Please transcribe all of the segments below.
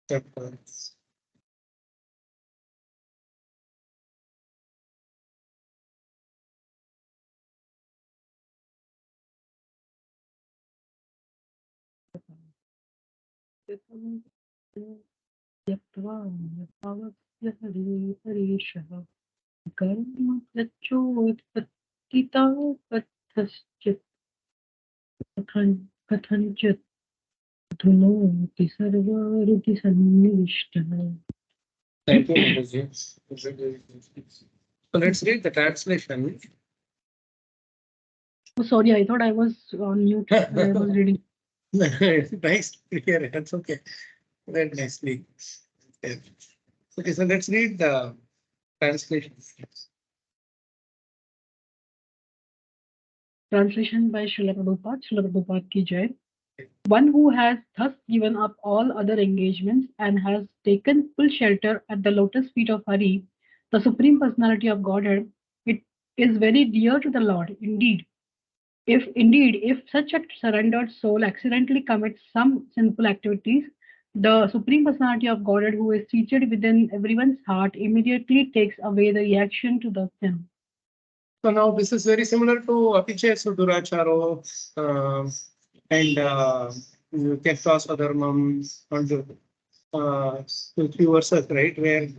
chapters. कर्म प्रचोदपत्तिता कथश्चित् कथञ्चित् धुनोति सर्वारिति सन्निविष्टः. Thank you, Mataji. So let's read the translation. Oh, sorry, I thought I was on mute. I was reading. Nice to hear it. That's okay. Very nicely. Okay, so let's read the translation. Translation by Srila Prabhupada. Srila Prabhupada ki jai. One who has thus given up all other engagements and has taken full shelter at the lotus feet of Hari, the Supreme Personality of Godhead, it is very dear to the Lord. If such a surrendered soul accidentally commits some sinful activities, the Supreme Personality of Godhead, who is seated within everyone's heart, immediately takes away the reaction to the sin. So now this is very similar to Apiche Suduracharo and Kyakta Swadharmam and few verses, right? Where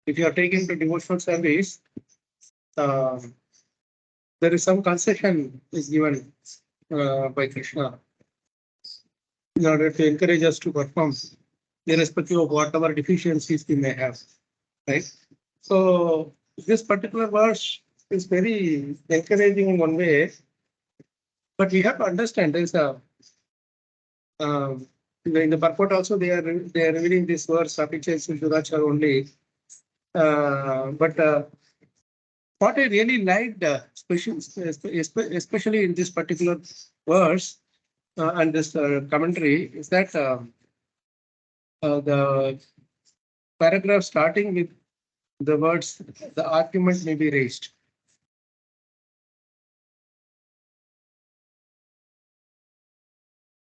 if you are taken to devotional service, there is some concession is given by Krishna in order to encourage us to perform, irrespective of whatever deficiencies we may have, right? So this particular verse is very encouraging in one way, but we have to understand there is a in the purport also they are revealing this verse Apiche Sudurachar only, but what I really liked, especially in this particular verse and this commentary, is that the paragraph starting with the words, the argument may be raised.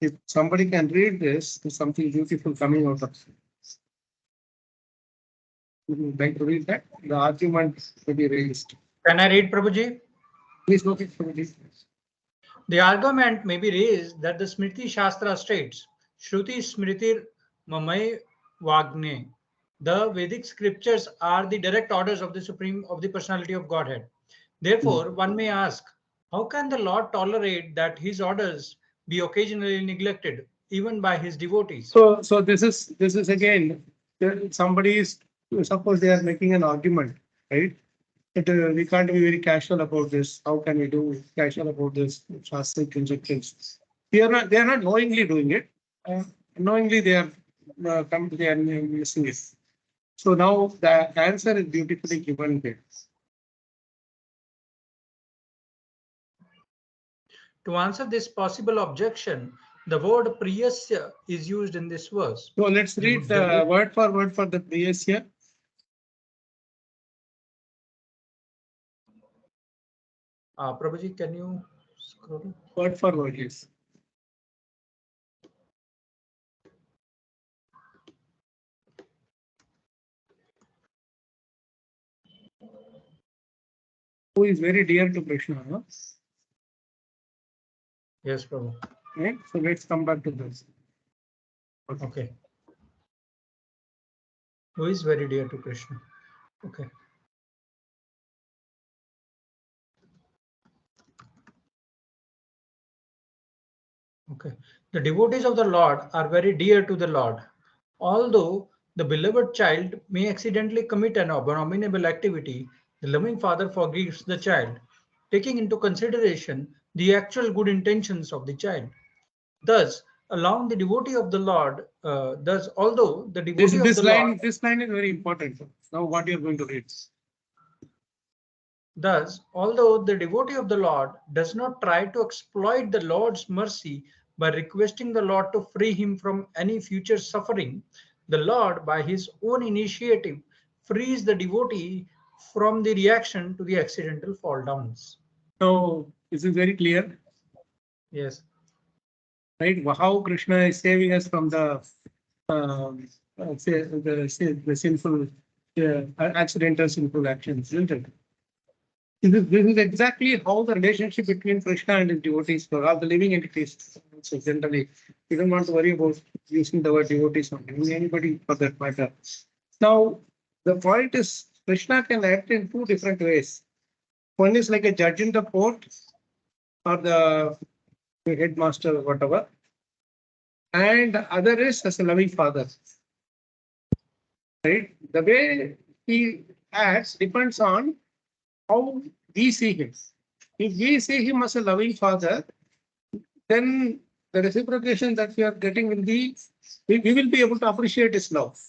If somebody can read this, there's something beautiful coming out of it. Would you like to read that? The argument may be raised. Can I read, Prabhuji? Please look at Prabhuji. The argument may be raised that the Smriti Shastra states, Shruti Smritir Mamay Vagne. The Vedic scriptures are the direct orders of the Personality of Godhead. Therefore, one may ask, how can the Lord tolerate that his orders be occasionally neglected, even by his devotees? So this is again, somebody is, suppose they are making an argument, right? We can't be very casual about this. How can we do casual about this? Shastric injections. They are not knowingly doing it. Knowingly they are missing it. So now the answer is beautifully given here. To answer this possible objection, the word priyasya is used in this verse. So let's read the word for word for the priyasya. Prabhuji, can you scroll? Word for word, yes. Who is very dear to Krishna, no? Yes, Prabhu. Right? So let's come back to this. Okay. Who is very dear to Krishna? Okay. Okay. The devotees of the Lord are very dear to the Lord. Although the beloved child may accidentally commit an abominable activity, the loving father forgives the child, taking into consideration the actual good intentions of the child. Thus, along the devotee of the Lord, although the devotee of the Lord, this line is very important. Now, what you are going to read? Thus, although the devotee of the Lord does not try to exploit the Lord's mercy by requesting the Lord to free him from any future suffering, the Lord, by his own initiative, frees the devotee from the reaction to the accidental fall downs. So, this is very clear. Yes. right? How Krishna is saving us from the the sinful, accidental sinful actions, isn't it? This is exactly how the relationship between Krishna and his devotees for all the living entities. So generally, you don't want to worry about using the word devotees on anybody for that matter. Now, the point is Krishna can act in two different ways. One is like a judge in the court or the headmaster or whatever, and other is as a loving father. Right? The way he acts depends on how we see him. If we see him as a loving father, then the reciprocation that we are getting will be, we will be able to appreciate his love.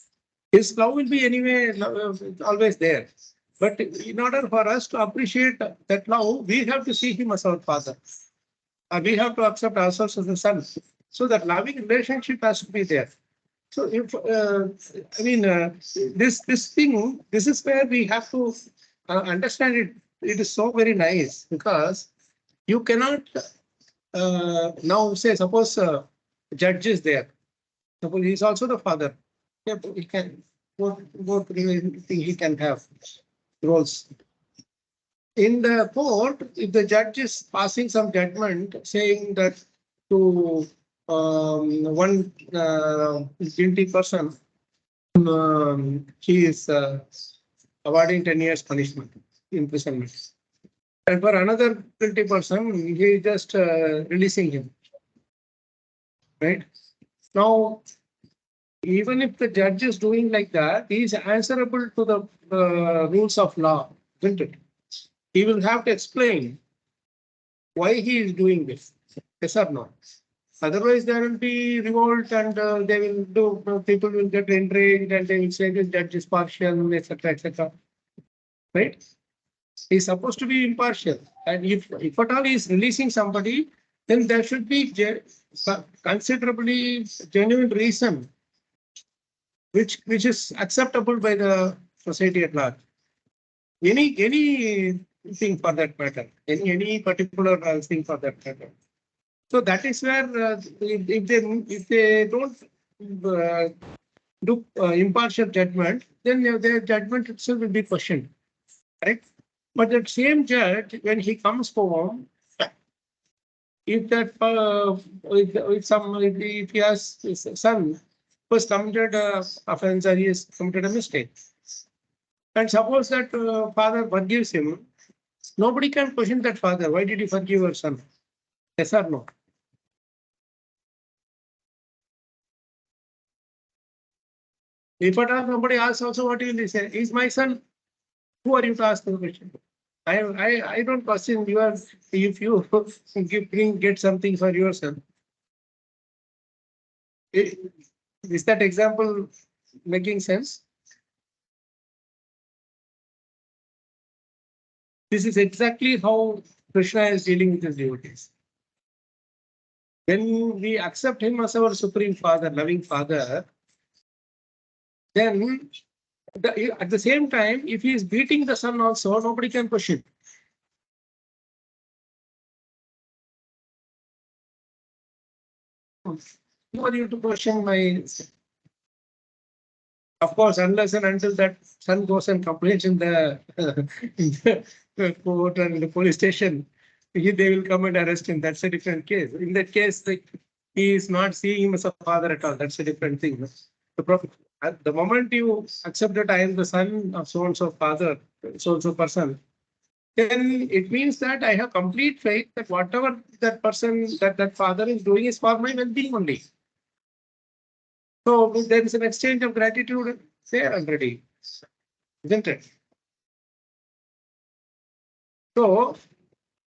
His love will be anyway always there. But in order for us to appreciate that love, we have to see him as our father. We have to accept ourselves as a son. So that loving relationship has to be there. So if this thing, this is where we have to understand it. It is so very nice because you cannot now say suppose judge is there. Suppose he is also the father. Yeah, he can both he can have roles. In the court, if the judge is passing some judgment saying that to one guilty person, he is awarding 10 years punishment, imprisonment. And for another guilty person, he is just releasing him. Right? Now, even if the judge is doing like that, he is answerable to the rules of law, isn't it? He will have to explain why he is doing this. Yes or no? Otherwise, there will be revolt and they will do, people will get enraged and they will say this judge is partial, etc., etc. Right? He's supposed to be impartial. And if at all he is releasing somebody, then there should be considerably genuine reason which is acceptable by the society at large. Any thing for that matter, any particular thing for that matter. So that is where if they don't do impartial judgment, then their judgment itself will be questioned, right? But that same judge, when he comes home, if that if he has his son who has committed offense or he has committed a mistake, and suppose that father forgives him, nobody can question that father. Why did you forgive your son? Yes or no? If at all somebody asks also, what will they say? Is my son? Who are you to ask the question? I don't question your if you get something for your son. Is that example making sense? This is exactly how Krishna is dealing with his devotees. When we accept him as our supreme father, loving father, then at the same time, if he is beating the son also, nobody can question. Who are you to question my? Of course, unless and until that son goes and complains in the, in the court and the police station, they will come and arrest him. That's a different case. In that case, he is not seeing him as a father at all. That's a different thing. At the moment you accept that I am the son of so and so father, so and so person, then it means that I have complete faith that whatever that person, that father is doing is for my well-being only. So there is an exchange of gratitude there already, isn't it? So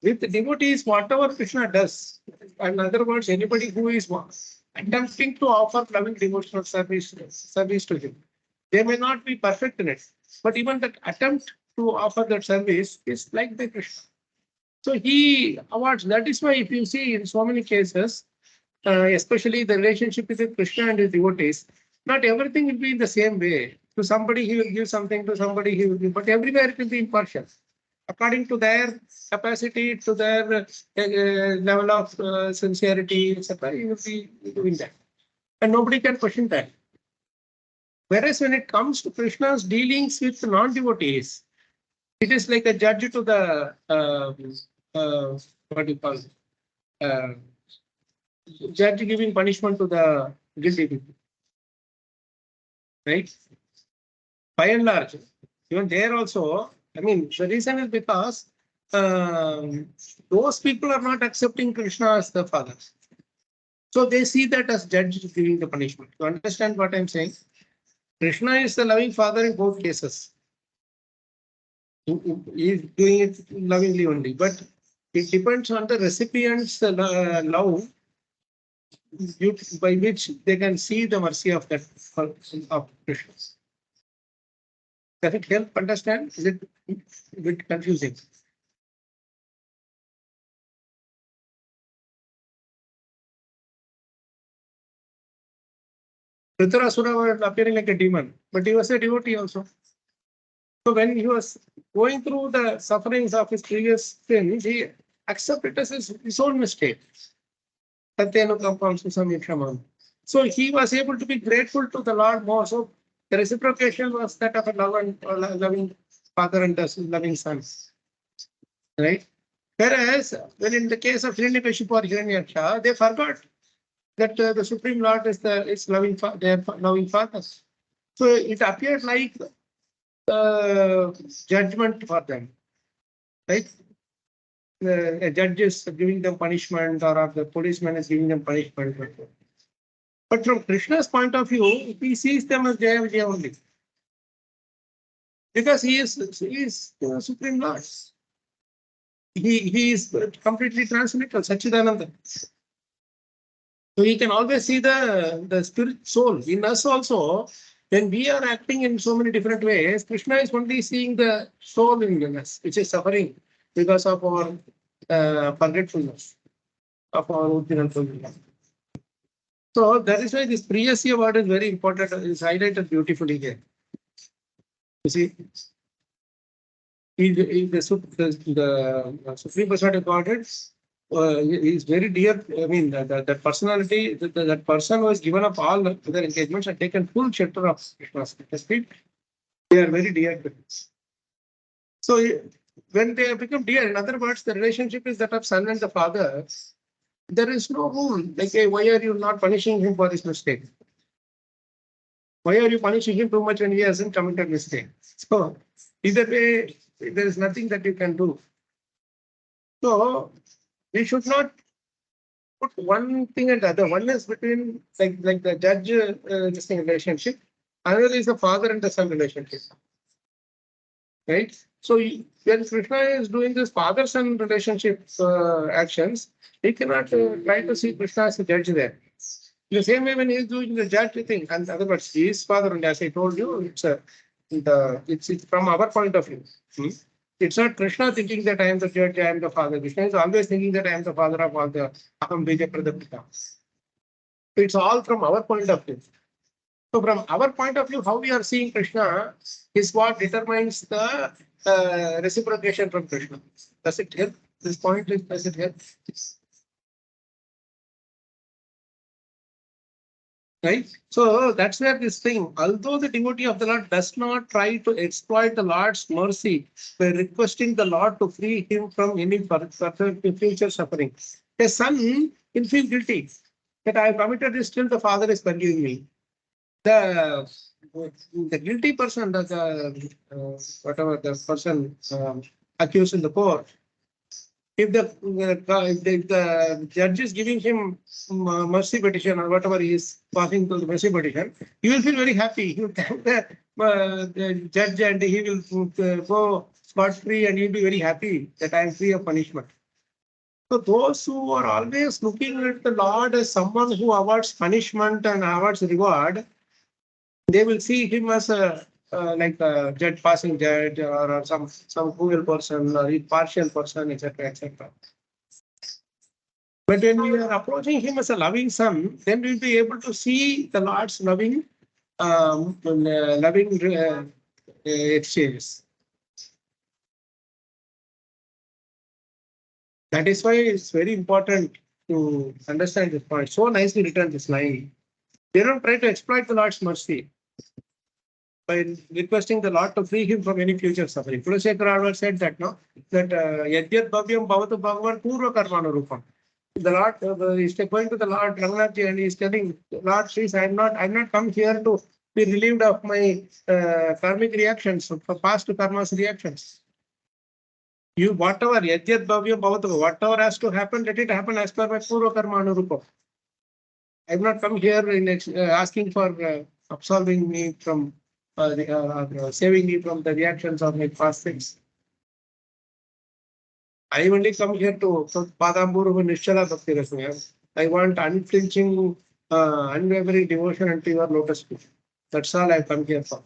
with the devotees, whatever Krishna does, in other words, anybody who is attempting to offer loving devotional service to him, they may not be perfect in it, but even that attempt to offer that service is like the Krishna. So he awards. That is why if you see in so many cases, especially the relationship between Krishna and his devotees, not everything will be in the same way. To somebody he will give something, to somebody he will give, but everywhere it will be impartial. according to their capacity, to their level of sincerity, etc. You will be doing that. And nobody can question that. Whereas when it comes to Krishna's dealings with non-devotees, it is like a judge to the, what do you call it? Judge giving punishment to the guilty people. Right? By and large, even there also, I mean, the reason is because those people are not accepting Krishna as the father. So they see that as judge giving the punishment. You understand what I'm saying? Krishna is the loving father in both cases. He is doing it lovingly only, but it depends on the recipient's love by which they can see the mercy of that of Krishna. Does it help understand? Is it a bit confusing? Dhritarashura was appearing like a demon, but he was a devotee also. So when he was going through the sufferings of his previous sins, he accepted it as his own mistake. So he was able to be grateful to the Lord more. So the reciprocation was that of a loving father and a loving son. Right? Whereas when in the case of Hiranyakashipu or Hiranyaksha, they forgot that the Supreme Lord is loving their loving father. So it appeared like judgment for them, right? A judge is giving them punishment, or the policeman is giving them punishment. But from Krishna's point of view, he sees them as Jaya Vijaya only, because he is the Supreme Lord. He is completely transcendental, Sachidananda. So he can always see the spirit soul in us also. When we are acting in so many different ways, Krishna is only seeing the soul in us, which is suffering because of our forgetfulness of our original position. So that is why this Priyasya word is very important. It is highlighted beautifully here. You see, the Supreme Personality Godhead is very dear. I mean, that personality, that person who has given up all other engagements and taken full shelter of Krishna's feet, they are very dear to us. So when they become dear, in other words, the relationship is that of son and the father. There is no rule like, hey, why are you not punishing him for this mistake? Why are you punishing him too much when he hasn't committed mistake? So either way, there is nothing that you can do. So we should not put one thing and the other. One is between like the judge this thing relationship. Another is the father and the son relationship. Right? So when Krishna is doing this father-son relationship actions, he cannot try to see Krishna as a judge there. In the same way, when he is doing the judge thing, and in other words, he is father, and as I told you, it's from our point of view. It's not Krishna thinking that I am the judge, I am the father. Krishna is always thinking that I am the father of all the Aham Bija Pradapita. It's all from our point of view. So from our point of view, how we are seeing Krishna is what determines the reciprocation from Krishna. Does it help? This point is, does it help? Right? So that's where this thing, although the devotee of the Lord does not try to exploit the Lord's mercy by requesting the Lord to free him from any further future suffering, a son will feel guilty that I have committed this, still the father is forgiving me. The guilty person, whatever the person accused in the court, if the judge is giving him mercy petition or whatever he is passing to the mercy petition, he will feel very happy. He will thank the judge and he will go scot-free and he will be very happy that I am free of punishment. So those who are always looking at the Lord as someone who awards punishment and awards reward, they will see him as a like a judge, passing judge, or some cruel person or partial person, etc., etc. But when we are approaching him as a loving son, then we'll be able to see the Lord's loving exchanges. That is why it's very important to understand this point. So nicely written this line. They don't try to exploit the Lord's mercy by requesting the Lord to free him from any future suffering. Kalacakra said that, no, that Yadyat Bhavyam Bhavatu Bhagavan Purva Karmana Rupam. The Lord is going to the Lord Ranganathji and he is telling, Lord, please, I'm not come here to be relieved of my karmic reactions, for past karma's reactions. You whatever Yadyat Bhavyam Bhavatu, whatever has to happen, let it happen as per my Purva Karma Anurupa. I've not come here in asking for absolving me from saving me from the reactions of my past sins. I only come here to Padamburu Nishala Bhakti Rasmaya. I want unflinching, unwavering devotion unto your lotus feet. That's all I come here for.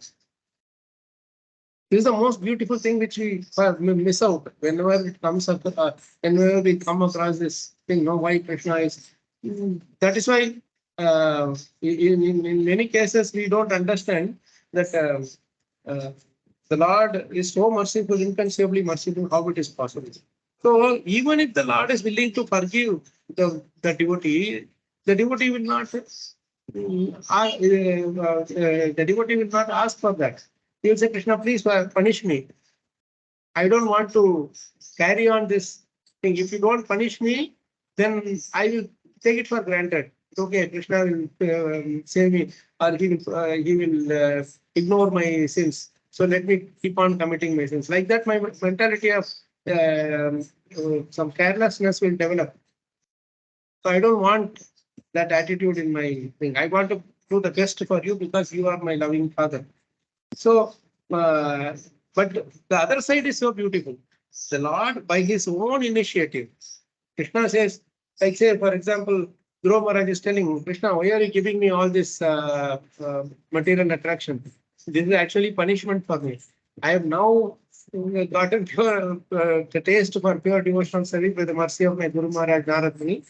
This is the most beautiful thing which we miss out whenever it comes up, whenever we come across this thing. No, why Krishna is. That is why in many cases we don't understand that the Lord is so merciful, inconceivably merciful. How it is possible? So even if the Lord is willing to forgive the devotee will not. The devotee will not ask for that. He will say, Krishna, please punish me. I don't want to carry on this thing. If you don't punish me, then I will take it for granted. Okay, Krishna will save me, or he will ignore my sins. So let me keep on committing my sins. Like that, my mentality of some carelessness will develop. So I don't want that attitude in my thing. I want to do the best for you because you are my loving father. So, but the other side is so beautiful. The Lord, by his own initiative, Krishna says, like say, for example, Dhruva Maharaj is telling Krishna, why are you giving me all this material attraction? This is actually punishment for me. I have now gotten pure the taste for pure devotional service by the mercy of my Guru Maharaj Narada Muni.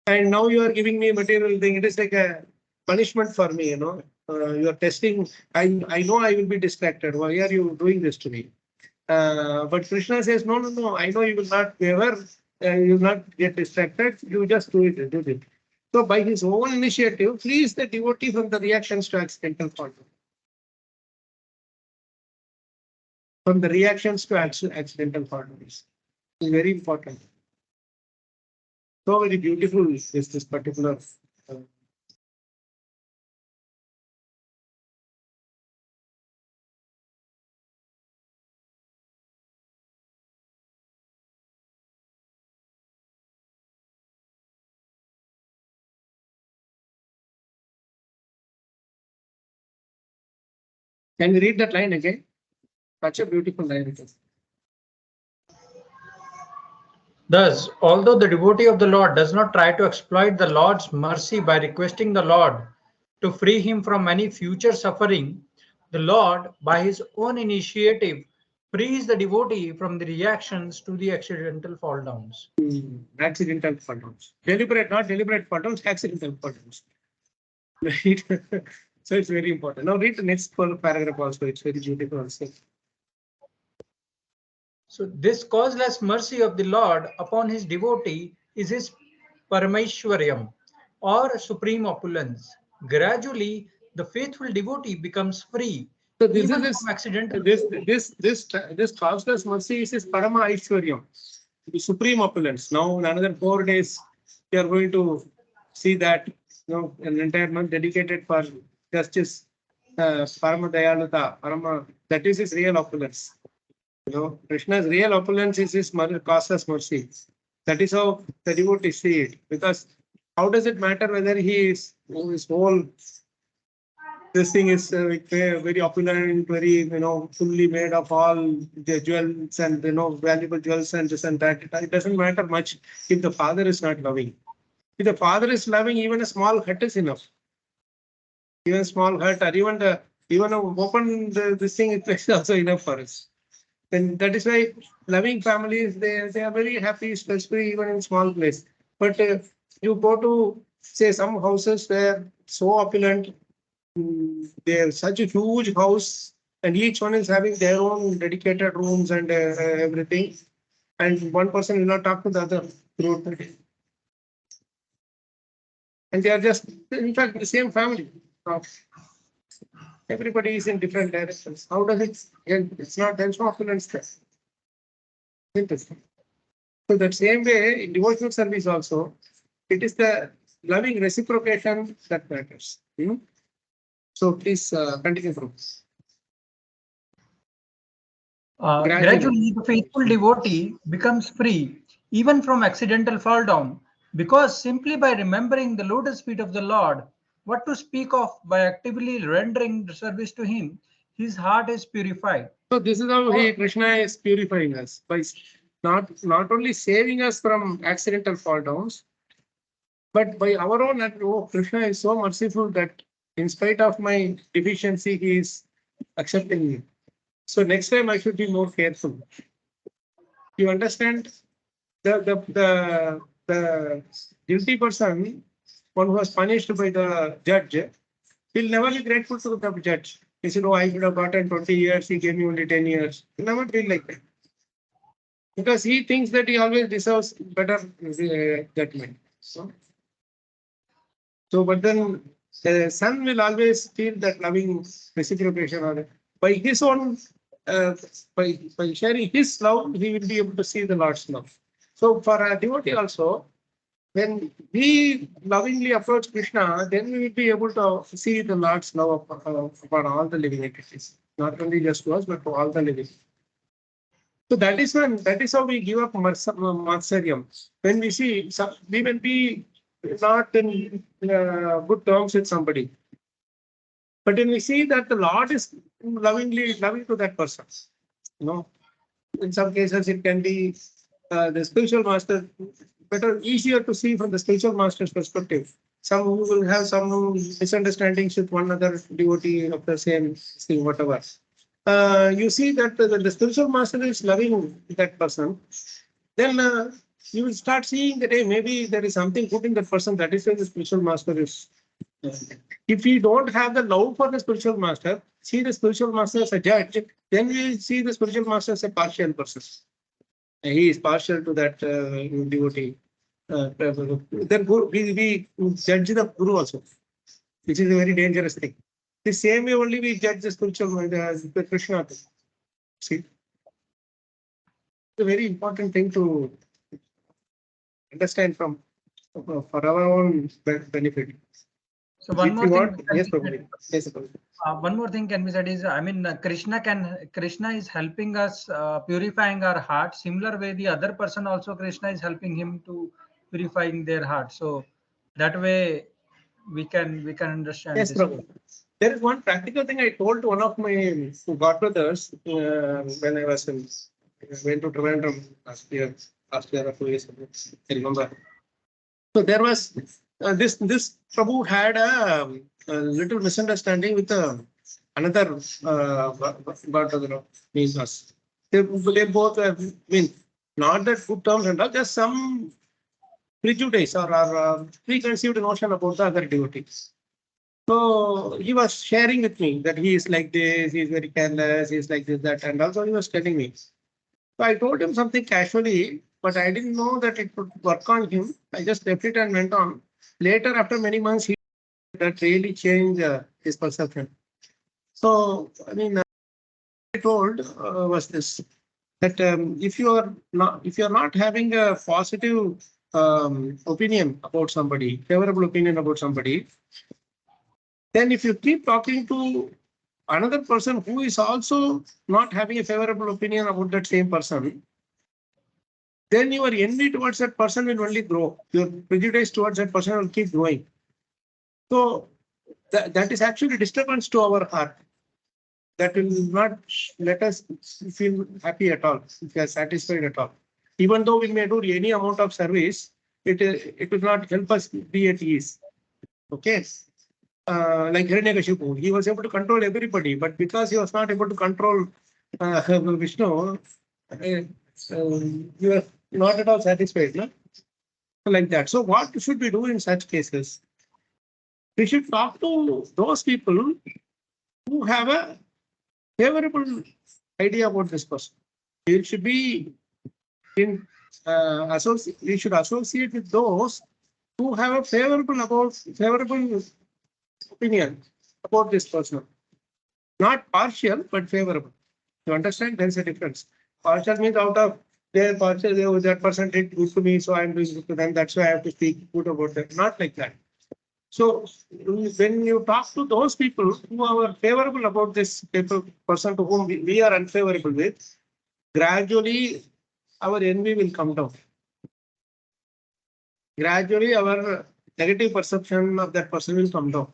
And now you are giving me material thing. It is like a punishment for me, you know. You are testing. I know I will be distracted. Why are you doing this to me? But Krishna says, no. I know you will not ever, you will not get distracted. You just do it. Do it. So by his own initiative, frees the devotee from the reactions to accidental fault. From the reactions to accidental fault. It's very important. So very beautiful is this particular. Can you read that line again? Such a beautiful line it is. Thus, although the devotee of the Lord does not try to exploit the Lord's mercy by requesting the Lord to free him from any future suffering, the Lord, by his own initiative, frees the devotee from the reactions to the accidental fall downs. Accidental fall downs. Deliberate, not deliberate fall downs, accidental fall downs. Right? So it's very important. Now read the next paragraph also. It's very beautiful also. So this causeless mercy of the Lord upon his devotee is his Parameshwaryam, or supreme opulence. Gradually, the faithful devotee becomes free So this even is from accidental. this causeless mercy is his Parama Aishwaryam, the supreme opulence. Now in another 4 days, we are going to see that, you know, an entire month dedicated for justice, Parama Dayaluta, Parama, that is his real opulence. You know, Krishna's real opulence is his causeless mercy. That is how the devotees see it. Because how does it matter whether he is his whole this thing is very opulent, very, you know, fully made of all the jewels and, you know, valuable jewels and this and that. It doesn't matter much if the father is not loving. If the father is loving, even a small hut is enough. Even a small hut, or even open this thing is also enough for us. And that is why loving families, they are very happy, especially even in small place. But you go to say some houses where so opulent, they're such a huge house, and each one is having their own dedicated rooms and everything. and one person will not talk to the other throughout the day. And they are just, in fact, the same family. Everybody is in different directions. How does it help? It's not, there's no opulence there. Interesting. So that same way, in devotional service also, it is the loving reciprocation that matters. So please continue from this. Gradually, the faithful devotee becomes free, even from accidental fall down, because simply by remembering the lotus feet of the Lord, what to speak of by actively rendering the service to him, his heart is purified. So this is how Krishna is purifying us by not only saving us from accidental fall downs, but by our own act. Oh, Krishna is so merciful that in spite of my deficiency, he is accepting me. So next time I should be more careful. You understand? The guilty person, one who was punished by the judge, will never be grateful to the judge. He said, "Oh, I should have gotten 20 years. He gave me only 10 years." He'll never feel like that. Because he thinks that he always deserves better judgment. So, but then the son will always feel that loving reciprocation or by his own, by sharing his love, he will be able to see the Lord's love. So for a devotee also, when we lovingly approach Krishna, then we will be able to see the Lord's love for all the living entities, not only just to us, but to all the living. So that is how we give up matsaryam. When we see, we will be not in good terms with somebody. But when we see that the Lord is loving to that person, in some cases it can be the spiritual master, easier to see from the spiritual master's perspective. Some who will have some misunderstandings with one other devotee of the same thing, whatever. You see that the spiritual master is loving that person, then you will start seeing that hey, maybe there is something good in that person. That is why the spiritual master is. If we don't have the love for the spiritual master, see the spiritual master as a judge, then we see the spiritual master as a partial person. He is partial to that devotee. Then we judge the guru also, which is a very dangerous thing. The same way only we judge the spiritual the Krishna. See, it's a very important thing to understand for our own benefit. So one more thing. Yes, probably. Yes, probably. One more thing can be said is, I mean, Krishna is helping us purifying our heart. Similar way, the other person also Krishna is helping him to purifying their heart. So that way we can understand. Yes, Prabhu. There is one practical thing I told to one of my godbrothers when I was went to Trivandrum last year or 2 years ago. I remember. So there was this Prabhu had a little misunderstanding with another godbrother means us. They both mean not that good terms and all, just some prejudice or preconceived notion about the other devotees. So he was sharing with me that he is like this, he is very careless, he is like this, that, and also he was telling me. So I told him something casually, but I didn't know that it would work on him. I just left it and went on. Later, after many months, that really changed his perception. So, I mean, I told was this that if you are not having a positive opinion about somebody, favorable opinion about somebody, then if you keep talking to another person who is also not having a favorable opinion about that same person, then your envy towards that person will only grow. Your prejudice towards that person will keep growing. So that is actually disturbance to our heart. That will not let us feel happy at all, if we are satisfied at all. Even though we may do any amount of service, it will not help us be at ease. Okay. Like Hiranyakashipu, he was able to control everybody, but because he was not able to control Vishnu, you are not at all satisfied, no? Like that. So what should we do in such cases? We should talk to those people who have a favorable idea about this person. It should be in we should associate with those who have a favorable opinion about this person. Not partial, but favorable. You understand? There is a difference. Partial means out of their partial, that person did good to me, so I am doing good to them. That's why I have to speak good about them. Not like that. So when you talk to those people who are favorable about this person to whom we are unfavorable with, gradually our envy will come down. Gradually our negative perception of that person will come down.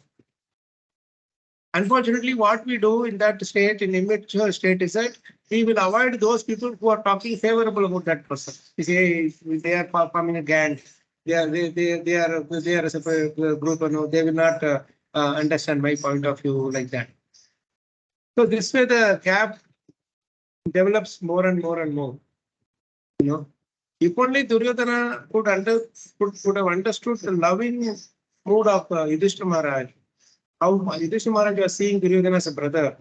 Unfortunately, what we do in that state, in immature state, is that we will avoid those people who are talking favorable about that person. We say they are forming a gang. They are a separate group. No, they will not understand my point of view like that. So this way the gap develops more and more and more. You know, if only Duryodhana could have understood the loving mood of Yudhishthira Maharaj, how Yudhishthira Maharaj was seeing Duryodhana as a brother.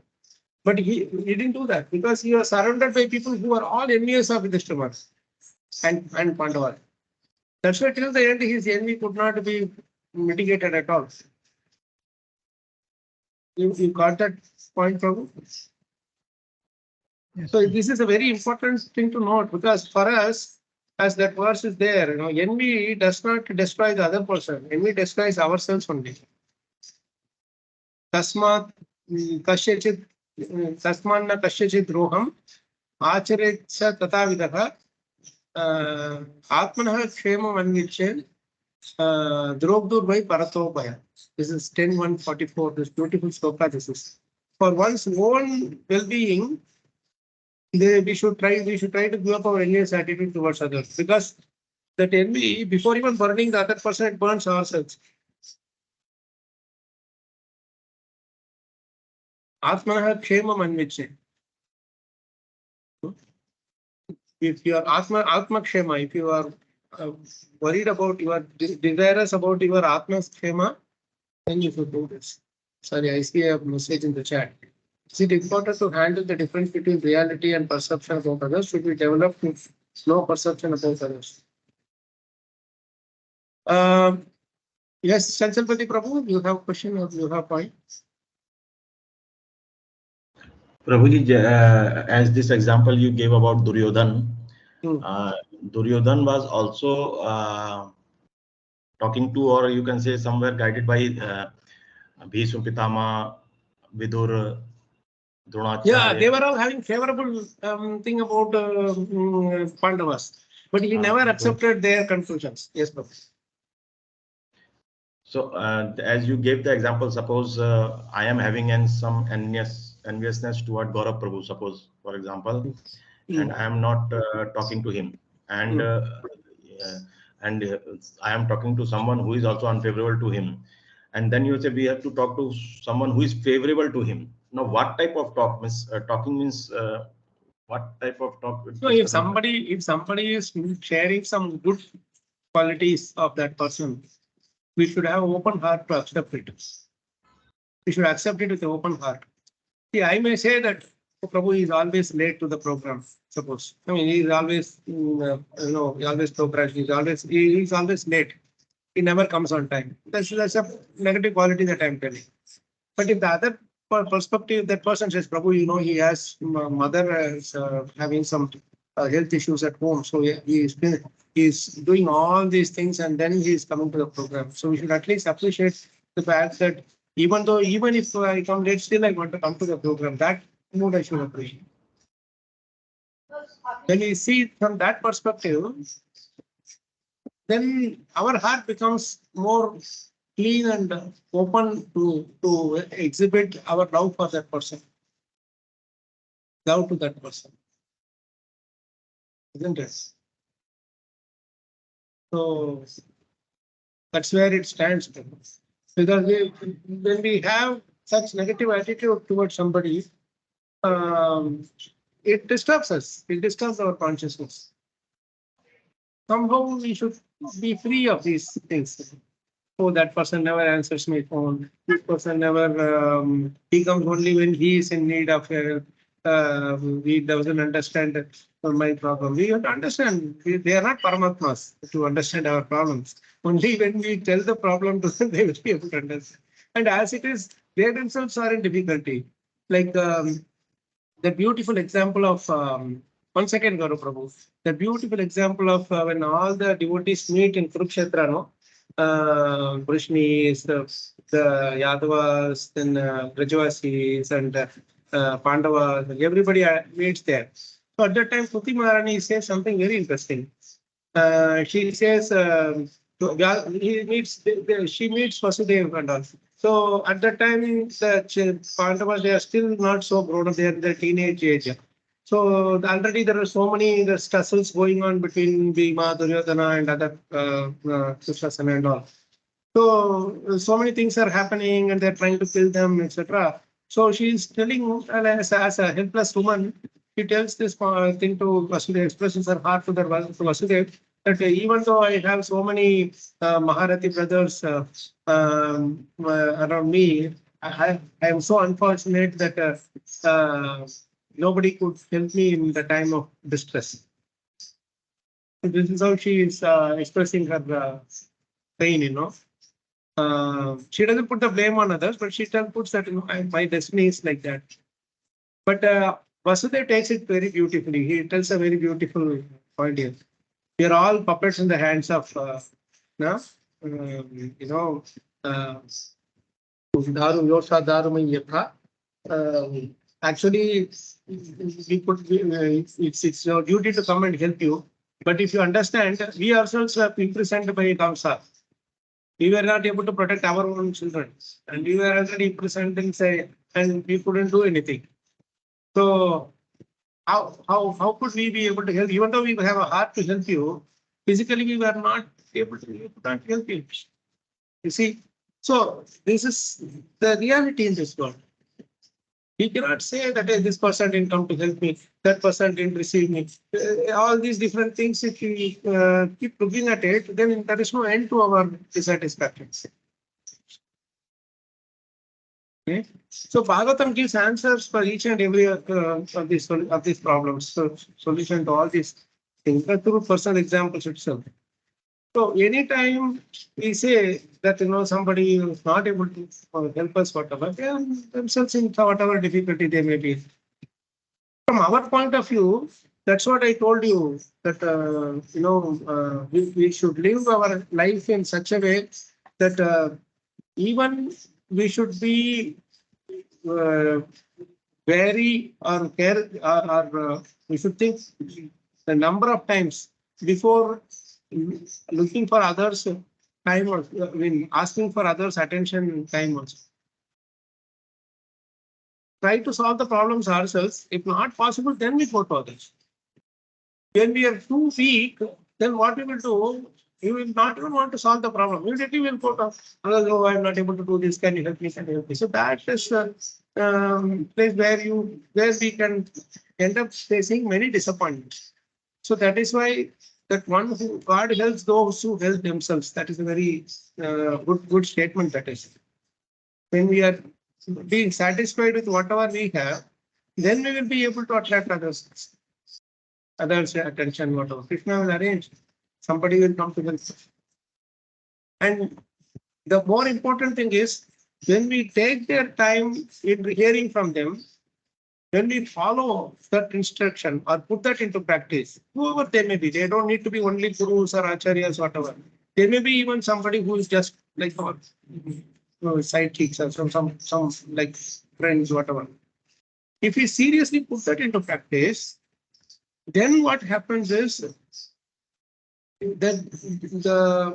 But he didn't do that because he was surrounded by people who are all envious of Yudhishthira Maharaj and Pandava. That's why till the end his envy could not be mitigated at all. You got that point, Prabhu? Yes. So this is a very important thing to note because for us, as that verse is there, envy does not destroy the other person. Envy destroys ourselves only. Tasmat kasyachit tasmanna kasyachit roham acharetsa tatavidaha atmanah kshemam anvichen drogdur by paratopaya. This is 10:144. This beautiful sloka. This is for one's own well-being. We should try to give up our envious attitude towards others because that envy, before even burning the other person, it burns ourselves. Atmanah kshemam anviche. If you are atma kshema, if you are worried about, you are desirous about your atma kshema, then you should do this. Sorry, I see a message in the chat. Is it important to handle the difference between reality and perception about others? Should we develop no perception about others? Yes, Chansalpati Prabhu, you have a question or you have point? Prabhuji, as this example you gave about Duryodhan, Duryodhan was also talking to, or you can say somewhere guided by Bhishma Pitama, Vidur, Dronacharya. Yeah, they were all having favorable thing about Pandavas, but he never accepted their conclusions. Yes, Prabhu. So, as you gave the example, suppose I am having some enviousness toward Gaurav Prabhu, suppose, for example, and I am not talking to him, and I am talking to someone who is also unfavorable to him, and then you say we have to talk to someone who is favorable to him. Now, what type of talk means? Talking means what type of talk? So, if somebody is sharing some good qualities of that person, we should have an open heart to accept it. We should accept it with an open heart. See, I may say that Prabhu is always late to the program. Suppose, I mean, he is always, he always progress. He is always late. He never comes on time. That's a negative quality that I'm telling. But if the other perspective, that person says, Prabhu, he has mother is having some health issues at home, so he is doing all these things, and then he is coming to the program. So we should at least appreciate the fact that even if I come late, still I want to come to the program. That mood I should appreciate. When we see from that perspective, then our heart becomes more clean and open to exhibit our love for that person. Love to that person. Isn't it? So that's where it stands. Because when we have such negative attitude towards somebody, it disturbs us. It disturbs our consciousness. Somehow we should be free of these things. Oh, that person never answers my phone. This person never, he comes only when he is in need of help. he doesn't understand my problem. We have to understand they are not Paramatmas to understand our problems. Only when we tell the problem to them, they will be able to understand. And as it is, they themselves are in difficulty. Like the beautiful example of, one second, Gauru Prabhu, the beautiful example of when all the devotees meet in Kurukshetra, no? Vrishnis, the Yadavas, then Brajavasis, and Pandavas, everybody meets there. So at that time, Kuti Maharani says something very interesting. She says, she meets Vasudeva and all. So at that time, the Pandavas, they are still not so grown up, they are in the teenage age. So already there are so many tussles going on between Bhima, Duryodhana, and other Dushasana and all. So many things are happening and they're trying to kill them, etc. So she's telling, as a helpless woman, she tells this thing to Vasudeva, expresses her heart to Vasudeva, that even though I have so many Maharati brothers around me, I am so unfortunate that nobody could help me in the time of distress. So this is how she is expressing her pain, she doesn't put the blame on others, but she puts that, my destiny is like that. But Vasudeva takes it very beautifully. He tells a very beautiful point here. We are all puppets in the hands of, actually, it's your duty to come and help you. But if you understand, we ourselves were imprisoned by Kamsa. We were not able to protect our own children, and we were already imprisoned and we couldn't do anything. So how could we be able to help? Even though we have a heart to help you, physically we were not able to help you. You see, so this is the reality in this world. We cannot say that this person didn't come to help me, that person didn't receive me. All these different things, if we keep looking at it, then there is no end to our dissatisfaction. Okay. So Bhagavatam gives answers for each and every of these problems. So solution to all these things through personal examples itself. So anytime we say that somebody is not able to help us, whatever, they are themselves in whatever difficulty they may be. From our point of view, that's what I told you, that we should live our life in such a way that even we should be wary or care, or we should think the number of times before looking for others' time, or asking for others' attention time also. Try to solve the problems ourselves. If not possible, then we go to others. When we are too weak, then what we will do, we will not even want to solve the problem. Immediately we will go to others. Oh, I am not able to do this. Can you help me? Can you help me? So that is place where we can end up facing many disappointments. So that is why that one who God helps those who help themselves. That is a very good statement. That is, when we are being satisfied with whatever we have, then we will be able to attract others' attention. Whatever Krishna will arrange, somebody will come to help. And the more important thing is, when we take their time in hearing from them, when we follow that instruction or put that into practice, whoever they may be, they don't need to be only gurus or acharyas, whatever. They may be even somebody who is just like our sidekicks or some like friends, whatever. If we seriously put that into practice, then what happens is that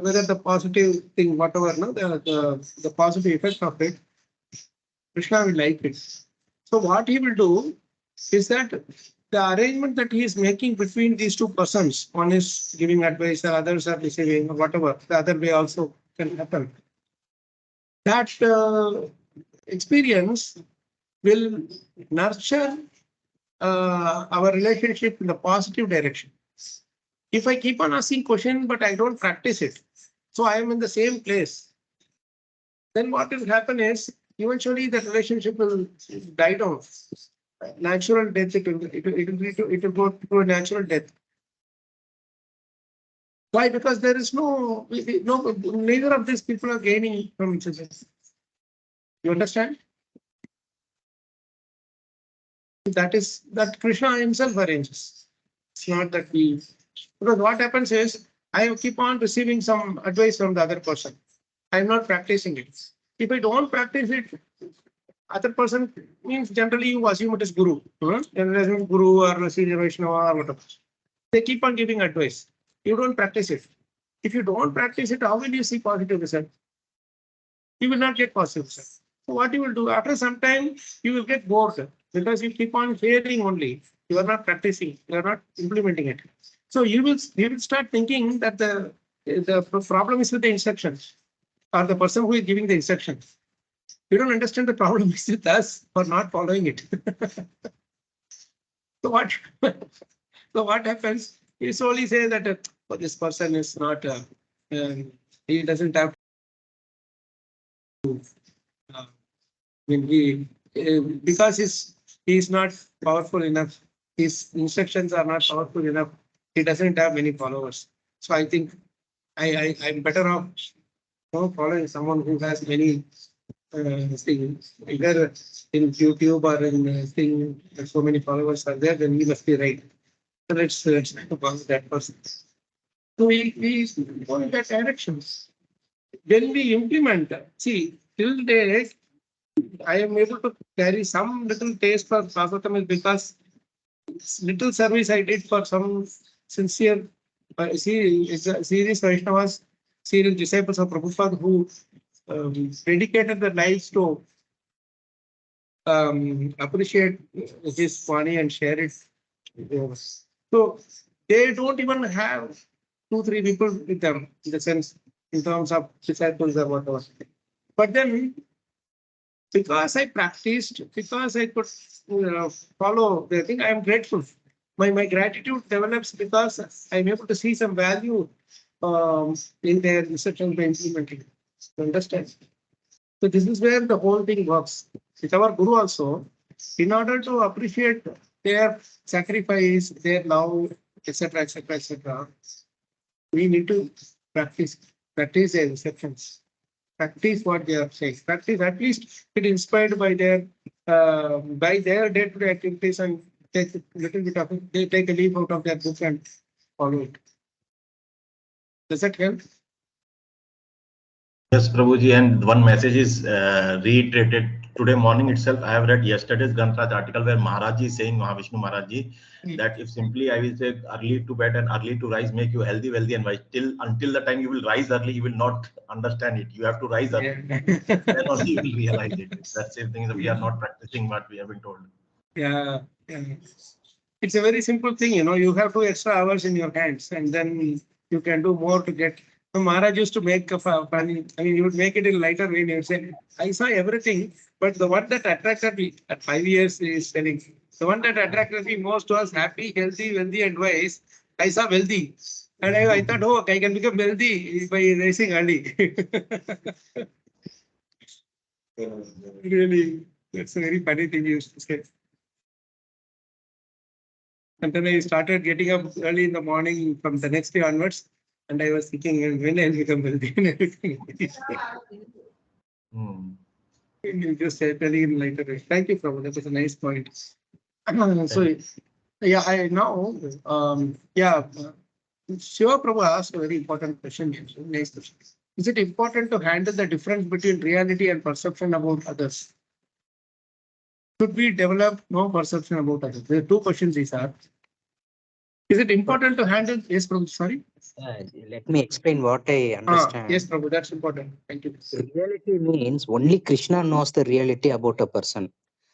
whether the positive thing, whatever, the positive effect of it, Krishna will like it. So what he will do is that the arrangement that he is making between these two persons, one is giving advice, and others are receiving, or whatever, the other way also can happen. That experience will nurture our relationship in the positive direction. If I keep on asking questions, but I don't practice it, so I am in the same place, then what will happen is eventually the relationship will die down. natural death, it will go to a natural death. Why? Because there is neither of these people are gaining from each other. You understand? That Krishna himself arranges. It's not that because what happens is I keep on receiving some advice from the other person. I'm not practicing it. If I don't practice it, other person means generally you assume it is Guru. Generally Guru or Senior Vaishnava or whatever. They keep on giving advice. You don't practice it. If you don't practice it, how will you see positive result? You will not get positive result. So what you will do after some time, you will get bored because you keep on hearing only. You are not practicing. You are not implementing it. So you will start thinking that the problem is with the instructions or the person who is giving the instructions. You don't understand the problem is with us for not following it. So what happens? You slowly say that this person is not. He doesn't have to. When because he is not powerful enough. His instructions are not powerful enough. He doesn't have many followers. So I think I'm better off following someone who has many things. Either in YouTube or in thing, so many followers are there, then he must be right. So let's follow that person. So we go in that direction. When we implement, see, till date, I am able to carry some little taste for Bhagavatam because little service I did for some sincere serious Vaishnavas, serious disciples of Prabhupada who dedicated their lives to appreciate his Vani and share it. So they don't even have 2-3 people with them in the sense in terms of disciples or whatever. But then because I practiced, because I could follow the thing, I am grateful. My gratitude develops because I'm able to see some value in their instruction by implementing. You understand? So this is where the whole thing works. With our Guru also, in order to appreciate their sacrifice, their love, etc., etc., etc., we need to practice their instructions. Practice what they are saying. Practice at least get inspired by their day-to-day activities and take a little bit of it. They take a leaf out of their book and follow it. Does that help? Yes, Prabhuji, and one message is reiterated today morning itself. I have read yesterday's Granth article where Maharaj is saying, Mahavishnu Maharaj ji, that if simply I will say early to bed and early to rise make you healthy, wealthy, and wise, until the time you will rise early, you will not understand it. You have to rise early. Then only you will realize it. That's the same thing that we are not practicing what we have been told. Yeah. It's a very simple thing, you have 2 extra hours in your hands and then you can do more to get. So Maharaj used to make funny, he would make it in lighter way. He would say, I saw everything, but the one that attracted me at 5 years is telling, the one that attracted me most was happy, healthy, wealthy, and wise. I saw wealthy. And I thought, oh, I can become wealthy by rising early. Really, that's a very funny thing you used to say. And then I started getting up early in the morning from the next day onwards. And I was thinking, when I'll become wealthy and everything. You just said telling in later. Thank you, Prabhu. That was a nice point. So, yeah, I now, Shiva Prabhu asked a very important question here. Nice question. Is it important to handle the difference between reality and perception about others? Should we develop no perception about others? There are 2 questions these are. Is it important to handle? Yes, Prabhu, sorry. Let me explain what I understand. Yes, Prabhu, that's important. Thank you. Reality means only Krishna knows the reality about a person.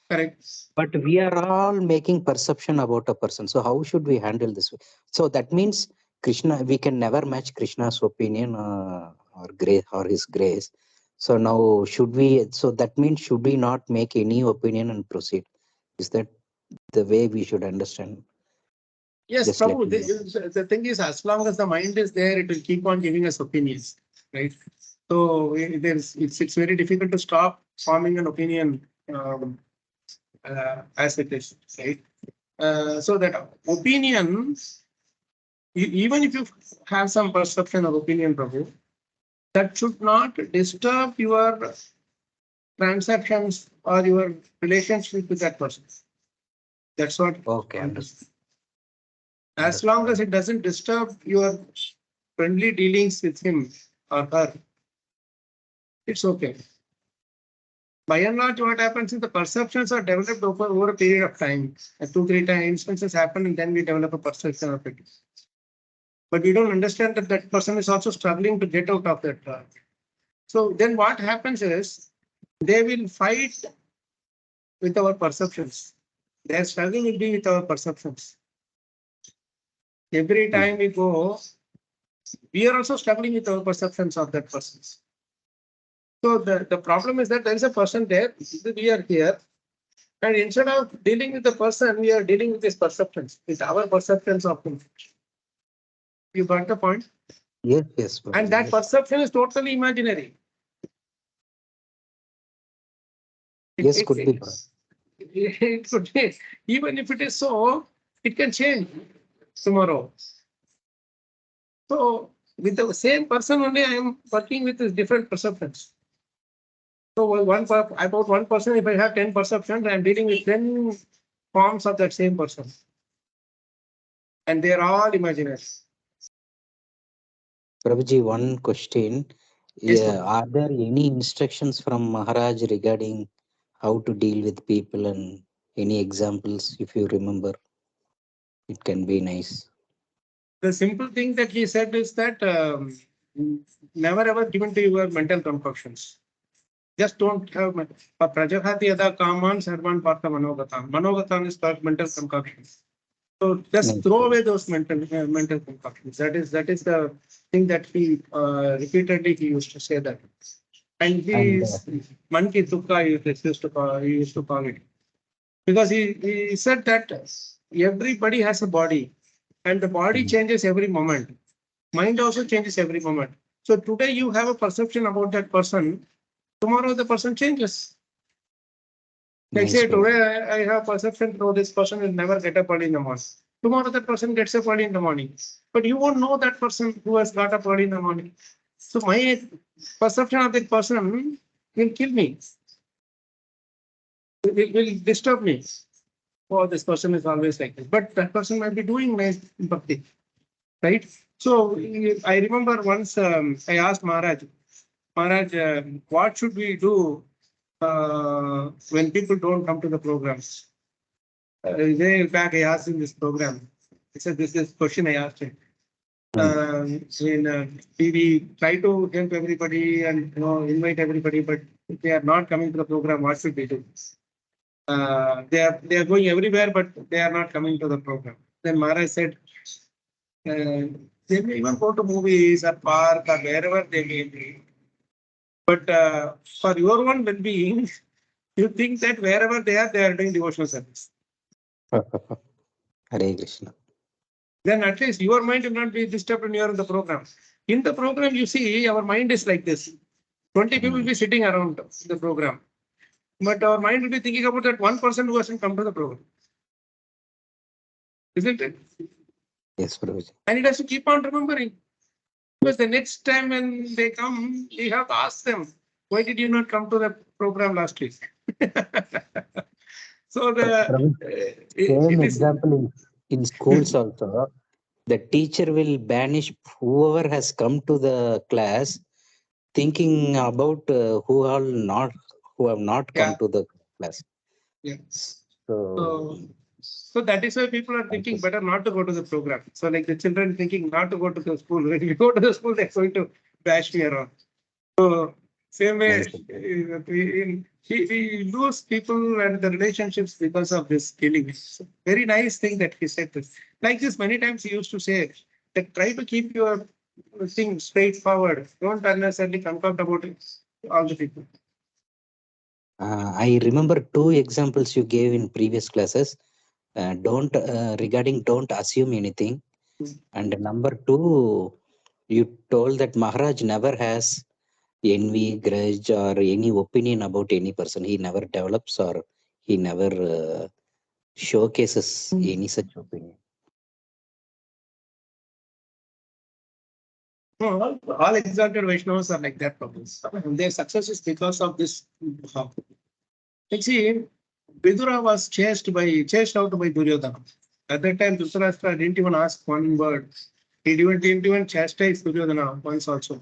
Correct. But we are all making perception about a person. So how should we handle this? So that means Krishna, we can never match Krishna's opinion or grace or his grace. So now should we, so that means should we not make any opinion and proceed? Is that the way we should understand? Yes, Just Prabhu, let me know. the thing is, as long as the mind is there, it will keep on giving us opinions, right? So it's very difficult to stop forming an opinion as it is, right? So that opinions, even if you have some perception or opinion, Prabhu, that should not disturb your transactions or your relationship with that person. That's what. Okay, understood. As long as it doesn't disturb your friendly dealings with him or her, it's okay. By and large, what happens is the perceptions are developed over a period of time. 2-3 times instances happen, and then we develop a perception of it. But we don't understand that that person is also struggling to get out of that. So then what happens is they will fight with our perceptions. They are struggling with our perceptions. Every time we go, we are also struggling with our perceptions of that person. So the problem is that there is a person there, we are here, and instead of dealing with the person, we are dealing with his perceptions, with our perceptions of him. You got the point? Yes, yes. And that perception is totally imaginary. Yes, could be. It could be. Even if it is so, it can change tomorrow. So with the same person only, I am working with these different perceptions. So about one person, if I have 10 perceptions, I am dealing with 10 forms of that same person. And they are all imaginary. Prabhuji, one question. Yes, Yeah, are there any instructions from Maharaj regarding how to deal with people, and any examples, if you remember? It can be nice. The simple thing that he said is that never ever given to your mental concoctions. Just don't have Prajahati Yada Kaman Sarvan Partha Manogatam. Manogatam is called mental concoctions. So just Nice. throw away those mental concoctions. That is the thing that he repeatedly he used to say that. And he Man ki Tukka he used to call it. Because he said that everybody has a body, and the body changes every moment. Mind also changes every moment. So today you have a perception about that person. Tomorrow the person changes. Like Nice, say Prabhu. today I have perception, oh, this person will never get up early in the morning. Tomorrow that person gets up early in the morning. But you won't know that person who has got up early in the morning. So my perception of that person will kill me. It will disturb me. Oh, this person is always like this. But that person might be doing nice bhakti. Right? So I remember once I asked Maharaj, what should we do when people don't come to the programs? A day back, I asked him this program. He said, this is question I asked him. We try to help everybody and invite everybody, but if they are not coming to the program, what should we do? They are going everywhere, but they are not coming to the program. Then Maharaj said, they may even go to movies or park or wherever they may be. But for your own well-being, you think that wherever they are doing devotional service. Hare Krishna. Then at least your mind will not be disturbed when you are in the program. In the program, you see, our mind is like this. 20 people will be sitting around the program. But our mind will be thinking about that one person who hasn't come to the program. Isn't it? Yes, Prabhuji. And it has to keep on remembering. Because the next time when they come, you have to ask them, why did you not come to the program last week? So Same example in schools also. The teacher will banish whoever has come to the class, thinking about who have not come to the class. Yes. So So that is why people are thinking better not to go to the program. So like the children thinking not to go to the school. When you go to the school, they're going to bash me around. So same way, we lose people and the relationships because of this killing. So very nice thing that he said this. Like this, many times he used to say that try to keep your thing straightforward. Don't unnecessarily concoct about it, all the people. I remember 2 examples you gave in previous classes. Don't assume anything. And number 2, you told that Maharaj never has envy, grudge, or any opinion about any person. He never develops or he never showcases any such opinion. No, all exalted Vaishnavas are like that, Prabhu. Their success is because of this bhav. Like see, Vidura was chased out by Duryodhana. At that time, Dhritarashtra didn't even ask one word. He didn't even chastise Duryodhana once also.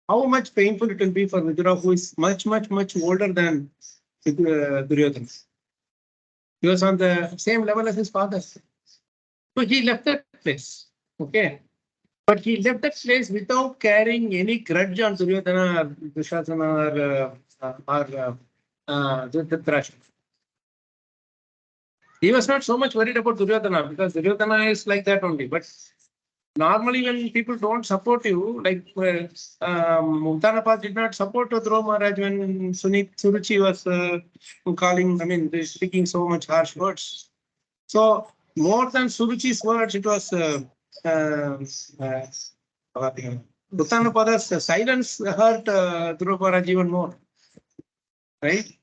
How much painful it will be for Vidura, who is much older than Duryodhana. He was on the same level as his father. So he left that place. Okay. But he left that place without carrying any grudge on Duryodhana or Dushasana or Dhritarashtra. He was not so much worried about Duryodhana because Duryodhana is like that only. But normally when people don't support you, like Uttanapad did not support Dhruva Maharaj when Suruchi was calling, speaking so much harsh words. So more than Suruchi's words, it was Uttanapada's silence hurt Dhruva Maharaj even more. Right?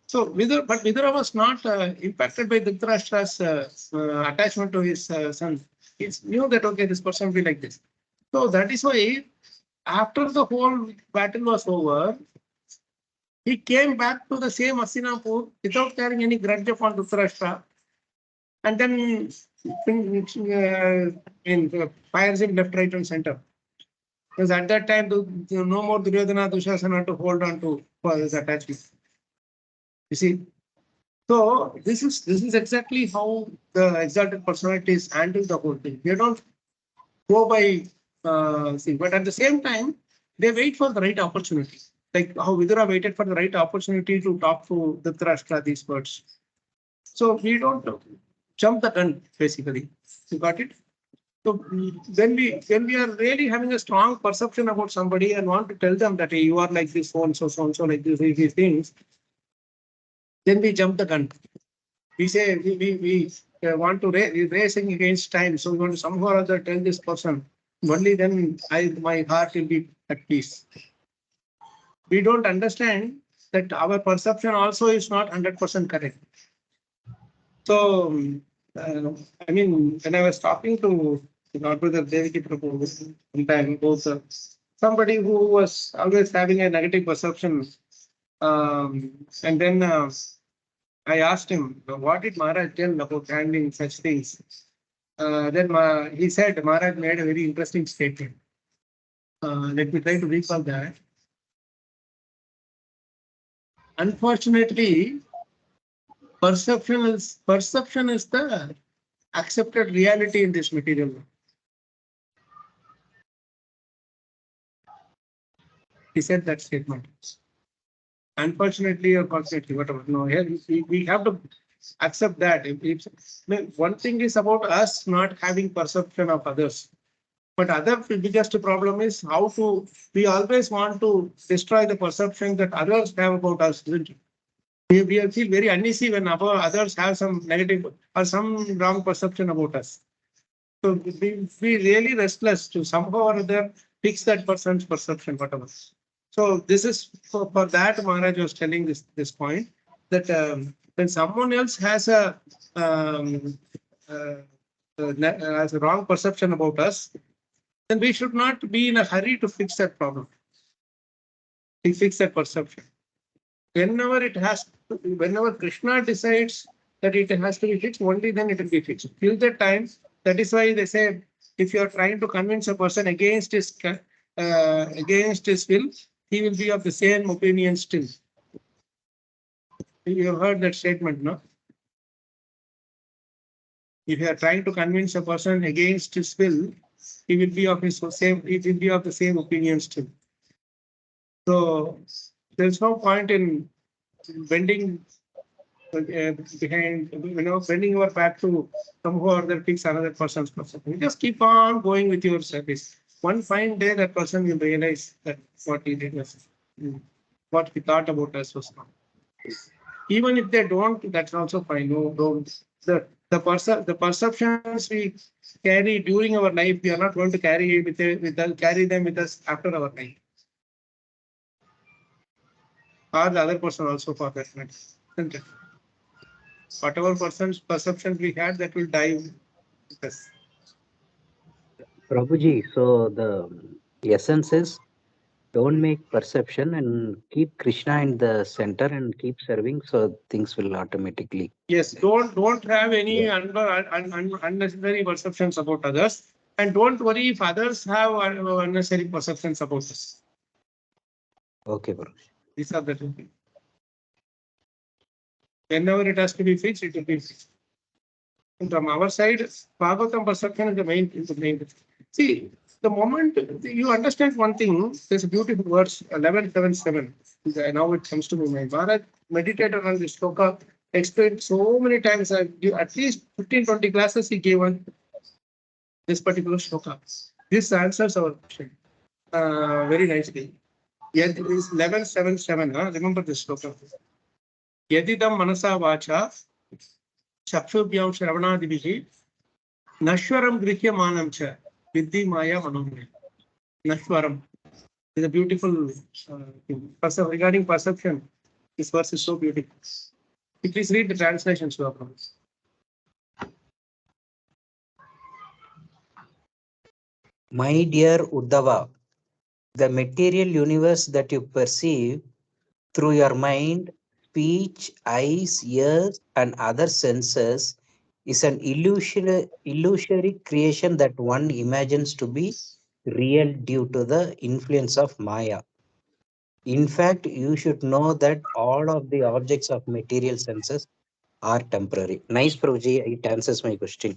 So Vidura was not impacted by Dhritarashtra's attachment to his son. He knew that, okay, this person will be like this. So that is why after the whole battle was over, he came back to the same Hastinapur without carrying any grudge upon Dhritarashtra. And then fires him left, right, and center. Because at that time, no more Duryodhana, Dushasana to hold on to for his attachment. You see, so this is exactly how the exalted personalities handle the whole thing. They don't go by but at the same time, they wait for the right opportunity. Like how Vidura waited for the right opportunity to talk to Dhritarashtra these words. So we don't jump the gun, basically. You got it? So when we are really having a strong perception about somebody and want to tell them that, hey, you are like this, so and so like this, these things, then we jump the gun. We say we want to racing against time, so we want to somehow or other tell this person. Only then my heart will be at peace. We don't understand that our perception also is not 100% correct. So when I was talking to Narada Devaki Prabhu sometime ago, somebody who was always having a negative perception, and then I asked him, what did Maharaj tell about handling such things? Then he said, Maharaj made a very interesting statement. Let me try to recall that. Unfortunately, perception is the accepted reality in this material world. He said that statement. Unfortunately or fortunately, whatever. No, here we have to accept that. One thing is about us not having perception of others. But other biggest problem is we always want to destroy the perception that others have about us, isn't it? We feel very uneasy when others have some negative or some wrong perception about us. So we really restless to somehow or other fix that person's perception, whatever. So this is for that Maharaj was telling this point that when someone else has a wrong perception about us, then we should not be in a hurry to fix that problem. To fix that perception. Whenever Krishna decides that it has to be fixed, only then it will be fixed. Till that time, that is why they say, if you are trying to convince a person against his will, he will be of the same opinion still. You have heard that statement, no? If you are trying to convince a person against his will, he will be of the same opinion still. So there's no point in bending bending your back to somehow or other fix another person's perception. You just keep on going with your service. One fine day, that person will realize that what he did was, what he thought about us was wrong. Even if they don't, that's also fine. No, don't. The perceptions we carry during our life, we are not going to carry them with us after our life. Or the other person also for that matter. Whatever perceptions we had, that will die with us. Prabhuji, so the essence is don't make perception and keep Krishna in the center and keep serving, so things will automatically. Yes, don't have any unnecessary perceptions about others, and don't worry if others have unnecessary perceptions about us. Okay, Prabhuji. These are the two things. Whenever it has to be fixed, it will be fixed. And from our side, Bhagavatam perception is the main. See, the moment you understand one thing, there's a beautiful verse 11:7:7. Now it comes to my mind. Maharaj meditated on this shloka, explained so many times. At least 15-20 classes he gave on this particular shloka. This answers our question very nicely. Yet it is 11:7:7. Remember this shloka. Yadidam manasa vacha chakshubhyam shravanadivihi nashwaram grihyamanam cha viddhi maya manomaya. Nashwaram is a beautiful thing. Regarding perception. This verse is so beautiful. Please read the translation, Shwabha. My dear Uddhava, the material universe that you perceive through your mind, speech, eyes, ears, and other senses is an illusory creation that one imagines to be real due to the influence of Maya. In fact, you should know that all of the objects of material senses are temporary. Nice, Prabhuji. It answers my question.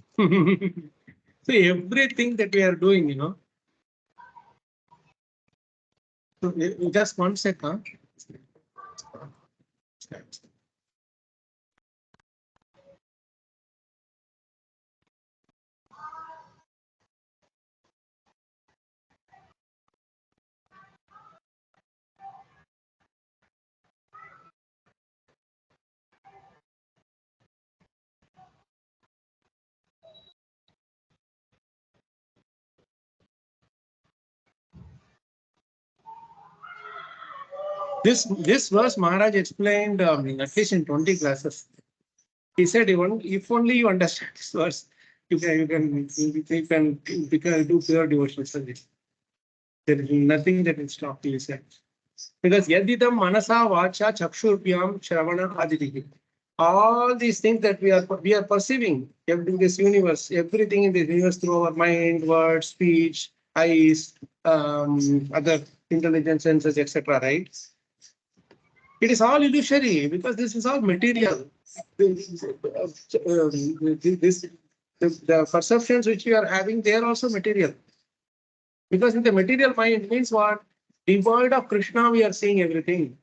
See, everything that we are doing, So, just 1 second. This verse Maharaj explained at least in 20 classes. He said, if only you understand this verse, you can do pure devotional service. There is nothing that will stop you, he said. Because yadidam manasa vacha chakshurpyam shravana aditi. All these things that we are perceiving in this universe, everything in this universe through our mind, words, speech, eyes, other intelligent senses, etc. Right? It is all illusory because this is all material. The perceptions which we are having, they are also material. Because in the material mind, it means what? Devoid of Krishna, we are seeing everything.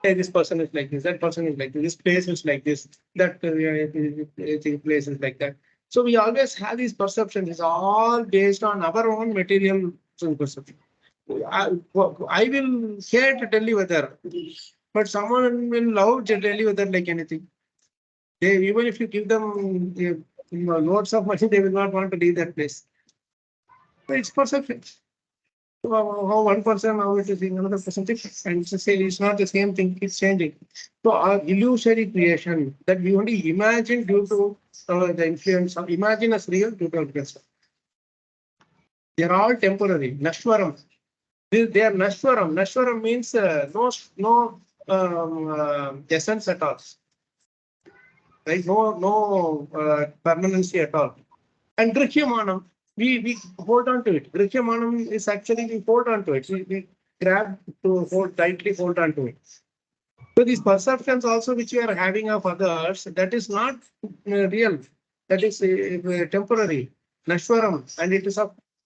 Hey, this person is like this, that person is like this place is like this, that place is like that. So we always have these perceptions. It's all based on our own material perception. I will hate Delhi weather, but someone will love Delhi weather like anything. Even if you give them loads of money, they will not want to leave that place. So it's perception. How one person, how it is in another person, and to say it's not the same thing, it's changing. So our illusory creation that we only imagine due to the influence of imagine as real due to influence. They are all temporary. Nashwaram. They are Nashwaram. Nashwaram means no essence at all. Right? No permanency at all. And Grihyamanam, we hold on to it. Grihyamanam is actually we hold on to it. We grab to tightly hold on to it. So these perceptions also which we are having of others, that is not real. That is temporary. Nashwaram, and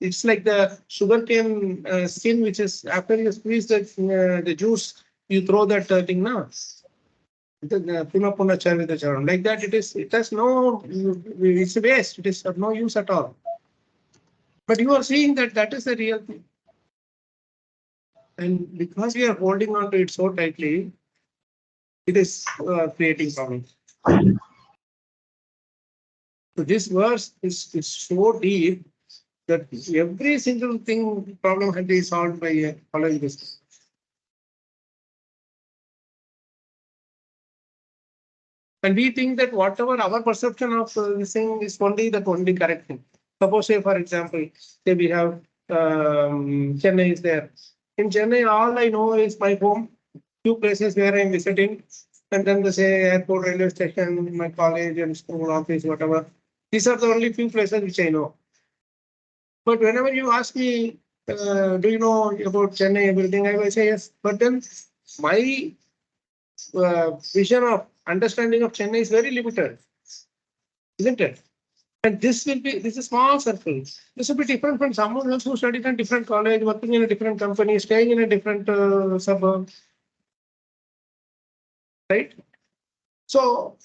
it's like the sugarcane skin, which is after you squeeze the juice, you throw that thing now. Like that, it has no, it's a waste, it is of no use at all. But you are seeing that is the real thing. And because we are holding on to it so tightly, it is creating problems. So this verse is so deep that every single thing problem can be solved by following this. And we think that whatever our perception of this thing is only the only correct thing. Suppose, say, for example, say we have Chennai is there. In Chennai, all I know is my home, few places where I'm visiting, and then the say airport, railway station, my college and school, office, whatever. These are the only few places which I know. But whenever you ask me, do you know about Chennai, everything, I will say yes. But then my vision of understanding of Chennai is very limited, isn't it? And this is a small circle. This will be different from someone else who studied in a different college, working in a different company, staying in a different suburb, right? So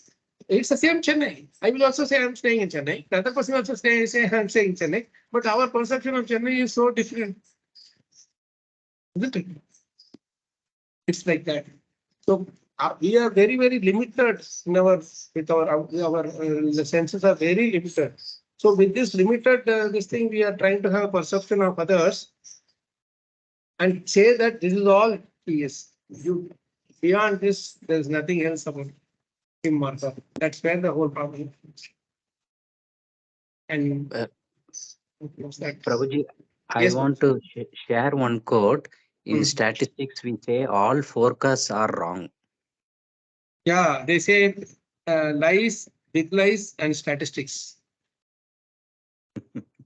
it's the same Chennai. I will also say I'm staying in Chennai. The other person also say I'm staying in Chennai. But our perception of Chennai is so different, isn't it? It's like that. So we are very, very limited in our the senses are very limited. So with this limited this thing, we are trying to have a perception of others and say that this is all he is. You beyond this, there's nothing else about him or her. That's where the whole problem is. And what's that? Prabhuji, I Yes, want to share one quote. In Hmm. statistics, we say all forecasts are wrong. Yeah, they say lies, big lies, and statistics.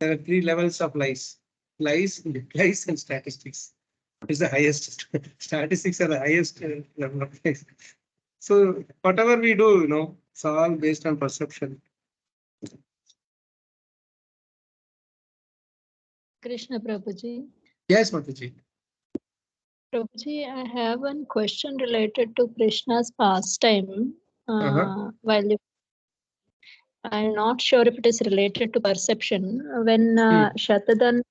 There are 3 levels of lies. Lies, big lies, and statistics. Is the highest. Statistics are the highest level of lies. So whatever we do, it's all based on perception. Krishna Prabhuji. Yes, Mataji. Prabhuji, I have one question related to Krishna's pastime. While I'm not sure if it is related to perception. When Shatadhan,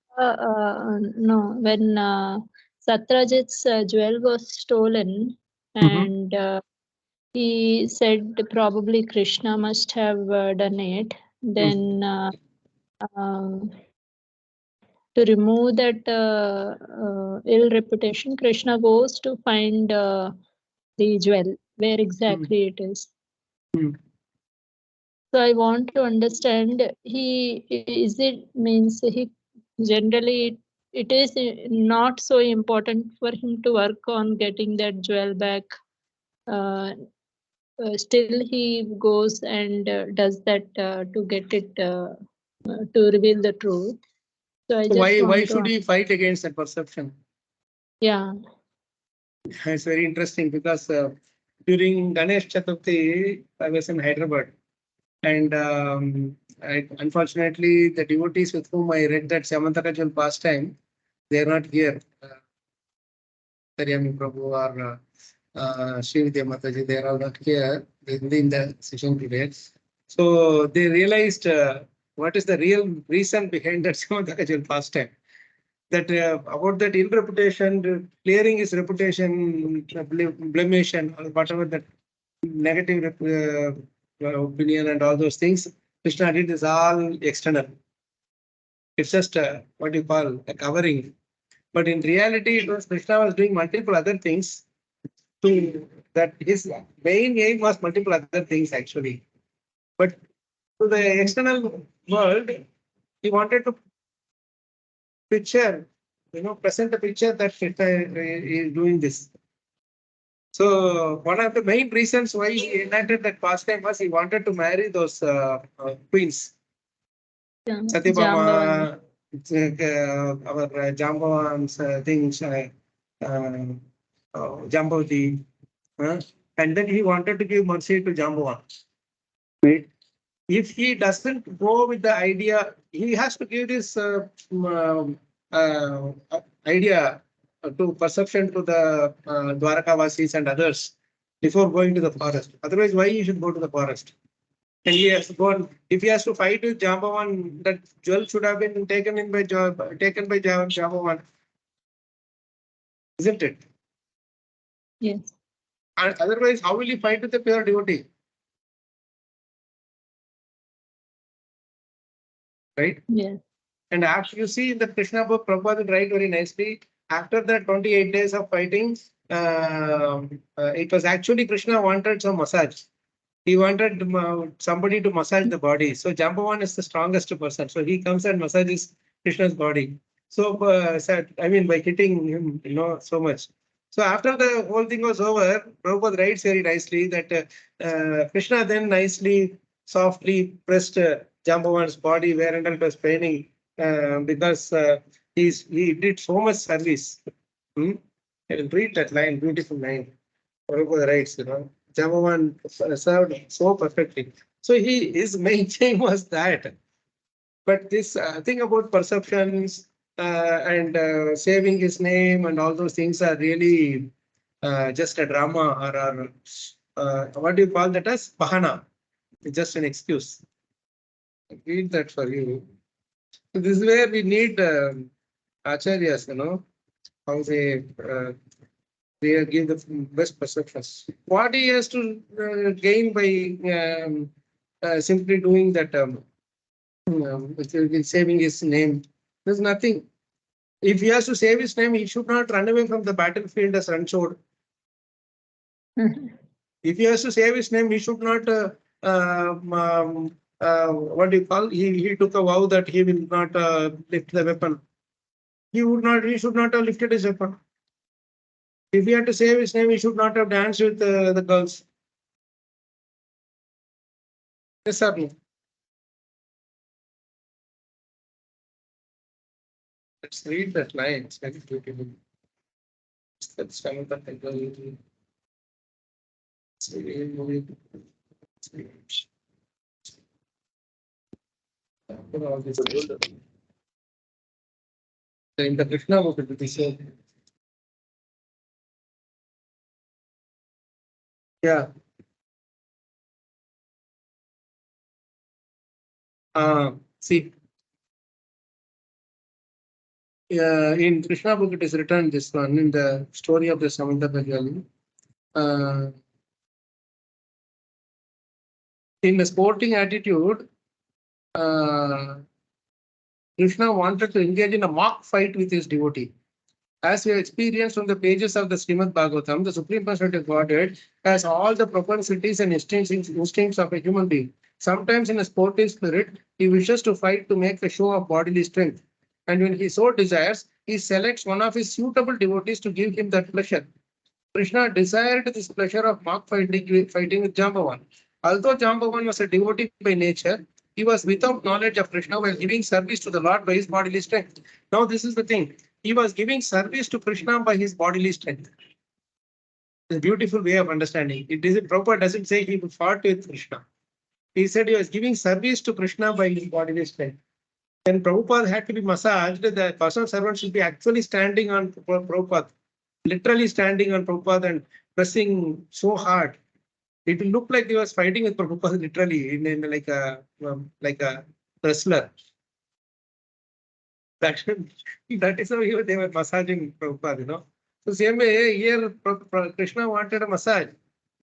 when Satrajit's jewel was stolen, and he said probably Krishna must have done it. Then to remove that ill reputation, Krishna goes to find the jewel, where exactly it is. So I want to understand, he generally, it is not so important for him to work on getting that jewel back. Still he goes and does that to get it, to reveal the truth. So I just why should he fight against that perception? Yeah. It's very interesting because during Ganesh Chaturthi, I was in Hyderabad. And unfortunately, the devotees with whom I read that Samantakajal pastime, they are not here. Saryami Prabhu or Srividya Mataji, they are all not here in the session today. So they realized what is the real reason behind that Samantakajal pastime. That about that ill reputation, clearing his reputation, blemish and whatever that negative opinion and all those things, Krishna did is all external. It's just what you call a covering. But in reality, it was Krishna was doing multiple other things. To that his main aim was multiple other things actually. But to the external world, he wanted to present a picture that Krishna is doing this. So one of the main reasons why he enacted that pastime was he wanted to marry those queens. Satyabhama, our Jambavan's things, Jambavati, and then he wanted to give mercy to Jambavan. Right? If he doesn't go with the idea, he has to give this idea to perception to the Dwarakavasis and others before going to the forest. Otherwise, why he should go to the forest? And he has to go on, if he has to fight with Jambavan, that jewel should have been taken by Jambavan, isn't it? Yes. And otherwise, how will he fight with the pure devotee? Right? Yes. And after you see in the Krishna book, Prabhupada will write very nicely. After that 28 days of fighting, it was actually Krishna wanted some massage. He wanted somebody to massage the body. So Jambavan is the strongest person. So he comes and massages Krishna's body. So, I mean, by hitting him, so much. So after the whole thing was over, Prabhupada writes very nicely that Krishna then nicely, softly pressed Jambavan's body where and it was paining because he did so much service. I will read that line, beautiful line. Prabhupada writes, Jambavan served so perfectly. So his main aim was that. But this thing about perceptions and saving his name and all those things are really just a drama or what do you call that as? Bahana. It's just an excuse. I'll read that for you. So this is where we need acharyas, how they give the best perceptions. What he has to gain by simply doing that, saving his name, there's nothing. If he has to save his name, he should not run away from the battlefield as Ranchod. If he has to save his name, he should not. What do you call? He took a vow that he will not lift the weapon. He would not. He should not have lifted his weapon. If he had to save his name, he should not have danced with the girls. Yes, sir. No. Let's read that line. It's very beautiful. That's kind of the technology. In the Krishna book, it is said. Yeah. See. In Krishna book, it is written this one in the story of the Samanta Bajali. In a sporting attitude, Krishna wanted to engage in a mock fight with his devotee. As we have experienced from the pages of the Srimad Bhagavatam, the Supreme Personality of Godhead has all the propensities and instincts of a human being. Sometimes in a sportive spirit, he wishes to fight to make a show of bodily strength. And when he so desires, he selects one of his suitable devotees to give him that pleasure. Krishna desired this pleasure of mock fighting with Jambavan. Although Jambavan was a devotee by nature, he was without knowledge of Krishna while giving service to the Lord by his bodily strength. Now this is the thing. He was giving service to Krishna by his bodily strength. It's a beautiful way of understanding. Prabhupada doesn't say he fought with Krishna. He said he was giving service to Krishna by his bodily strength. When Prabhupada had to be massaged, the personal servant should be actually standing on Prabhupada, literally standing on Prabhupada and pressing so hard. It will look like he was fighting with Prabhupada literally in like a wrestler. That is how they were massaging Prabhupada, So same way here Krishna wanted a massage.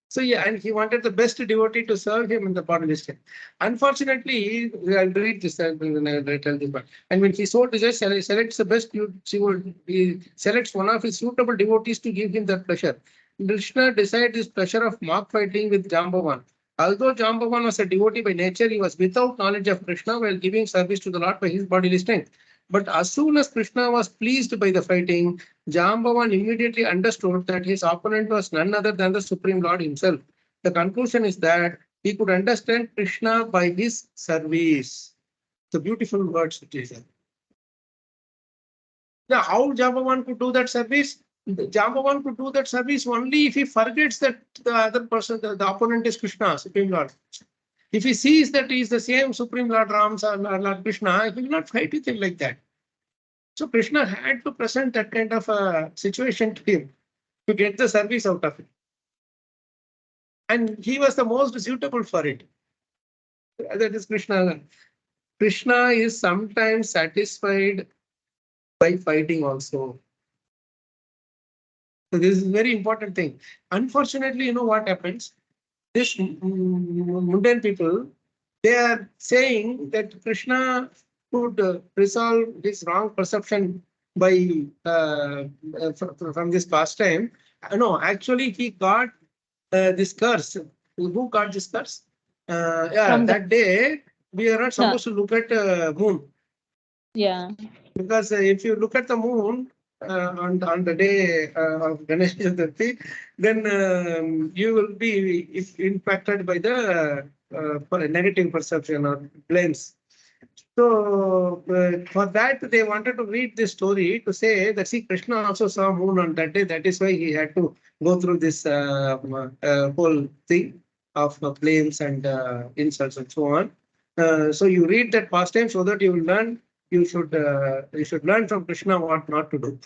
So yeah, and he wanted the best devotee to serve him in the bodily strength. Unfortunately, I'll read this and I'll tell this one. And when he so desires, he selects the best, he selects one of his suitable devotees to give him that pleasure. Krishna decided this pleasure of mock fighting with Jambavan. Although Jambavan was a devotee by nature, he was without knowledge of Krishna while giving service to the Lord by his bodily strength. But as soon as Krishna was pleased by the fighting, Jambavan immediately understood that his opponent was none other than the Supreme Lord himself. The conclusion is that he could understand Krishna by his service. The beautiful words it is. Now, how Jambavan could do that service? Jambavan could do that service only if he forgets that the other person, the opponent is Krishna, Supreme Lord. If he sees that he is the same Supreme Lord Rams or Lord Krishna, he will not fight with him like that. So Krishna had to present that kind of a situation to him to get the service out of it. And he was the most suitable for it. That is Krishna. Krishna is sometimes satisfied by fighting also. So this is a very important thing. Unfortunately, what happens? This mundane people, they are saying that Krishna could resolve this wrong perception by from this pastime. No, actually he got this curse. who got this curse? Yeah, From that day we are not supposed to look at moon, Yeah. because if you look at the moon on the day of Ganesh Chaturthi, then you will be impacted by the negative perception or blames. So for that, they wanted to read this story to say that, see, Krishna also saw moon on that day. That is why he had to go through this whole thing of blames and insults and so on. So you read that pastime so that you will learn. You should learn from Krishna what not to do,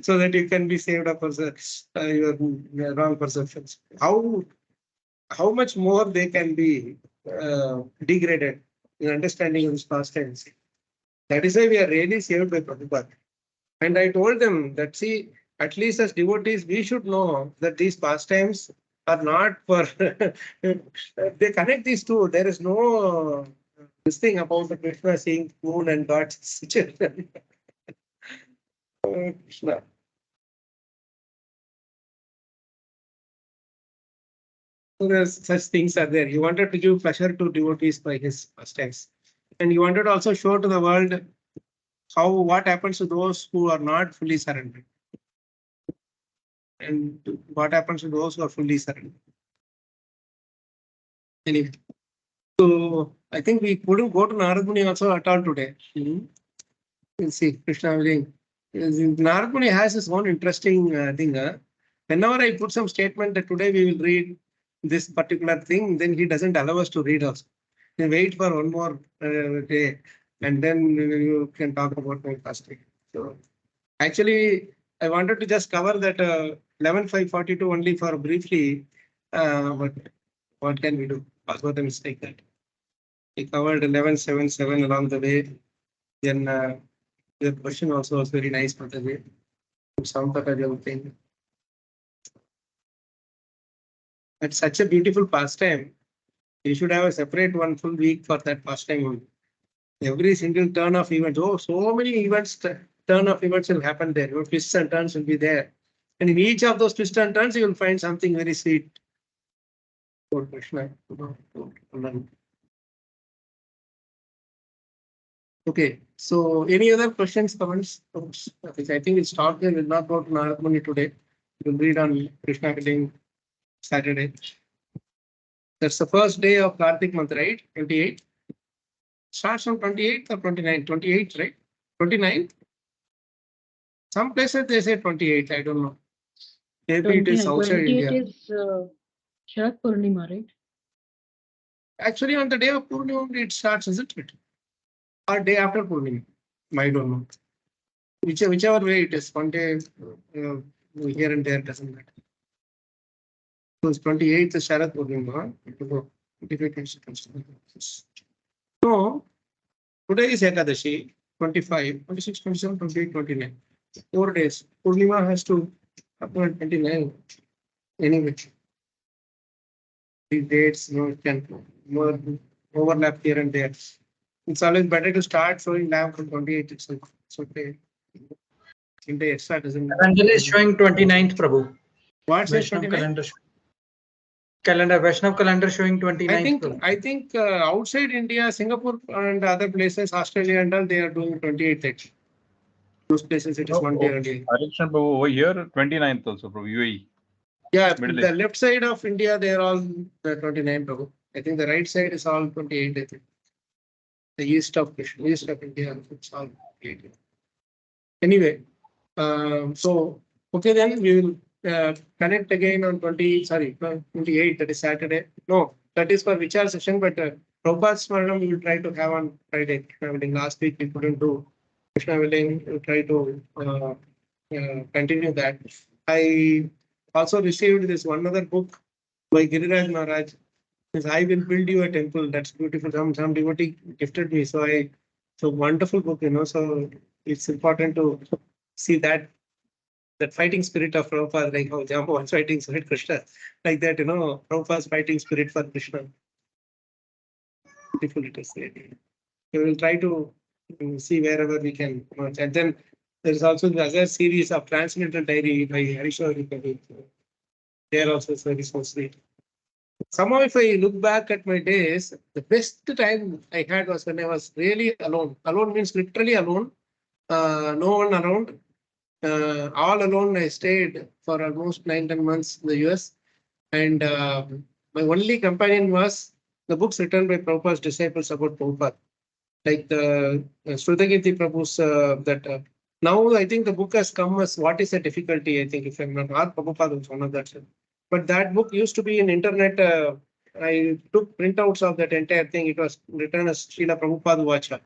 so that you can be saved of your wrong perceptions. How much more they can be degraded in understanding of this pastimes. That is why we are really saved by Prabhupada. And I told them that, see, at least as devotees, we should know that these pastimes are not for, they connect these two. There is no this thing about the Krishna seeing moon and God's children. Krishna. So there's such things are there. He wanted to give pleasure to devotees by his pastimes. And he wanted to also show to the world what happens to those who are not fully surrendered. And what happens to those who are fully surrendered. Anyway, so I think we couldn't go to Narada Muni also at all today. We'll see, Krishna willing. Narada Muni has his own interesting thing. Whenever I put some statement that today we will read this particular thing, then he doesn't allow us to read also. We wait for one more day, and then you can talk about my fasting. So actually, I wanted to just cover that 11.542 only for briefly, but what can we do? Bhagavatam mistake that. We covered 11.7.7 along the way. Then the question also was very nice for the way. Thing. It's such a beautiful pastime. You should have a separate one full week for that pastime only. Every single turn of events, so many events, turn of events will happen there. Your twists and turns will be there. And in each of those twists and turns, you will find something very sweet. Okay, so any other questions, comments? I think we'll stop there. We'll not go to Narada Muni today. We'll read on Krishna Healing Saturday. That's the first day of Kartik month, right? 28. Starts on 28th or 29th? 28th, right? 29th? Some places they say 28th. I don't know. Maybe it is outside India. 28 is Sharad Purnima, right? Actually, on the day of Purnima, it starts, isn't it? Or day after Purnima? I don't know. Whichever way it is, one day here and there doesn't matter. So it's 28th is Sharad Purnima. So today is Ekadashi, 25, 26, 27, 28, 29. 4 days. Purnima has to happen on 29. Anyway, the dates can more overlap here and there. It's always better to start showing now from 28 itself. So okay. In the extra doesn't. Calendar is showing 29th, Prabhu. What says Vaishnav 29? calendar? Vaishnav calendar showing 29th. I think outside India, Singapore and other places, Australia and all, they are doing 28th. Those places it is 1 day earlier. Over here, 29th also, Prabhu, UAE. Yeah, Middle the East. left side of India, they are all 29, Prabhu. I think the right side is all 28, I think. The east of India, it's all 28. Anyway, so, okay, then we will connect again on 28, that is Saturday. No, that is for Vichar session, but Prabhupada's Smaranam we will try to have on Friday. Last week we couldn't do. Krishna willing, we'll try to continue that. I also received this one other book by Giriraj Maharaj. Says, I will build you a temple. That's beautiful. Some devotee gifted me. So wonderful book, so it's important to see that fighting spirit of Prabhupada, like how Jambavan's fighting spirit Krishna, like that, Prabhupada's fighting spirit for Krishna. Beautiful it is. We will try to see wherever we can. And then there is also the other series of Transcendental Diary by Harishwari. They are also very so sweet. Somehow, if I look back at my days, the best time I had was when I was really alone. Alone means literally alone, no one around. All alone, I stayed for almost 9-10 months in the US. And my only companion was the books written by Prabhupada's disciples about Prabhupada. Like the Shrutagirti Prabhu's, now I think the book has come as What is the Difficulty, I think, if I'm not, or Prabhupada was one of that. But that book used to be in internet. I took printouts of that entire thing. It was written as Srila Prabhupada Vacha.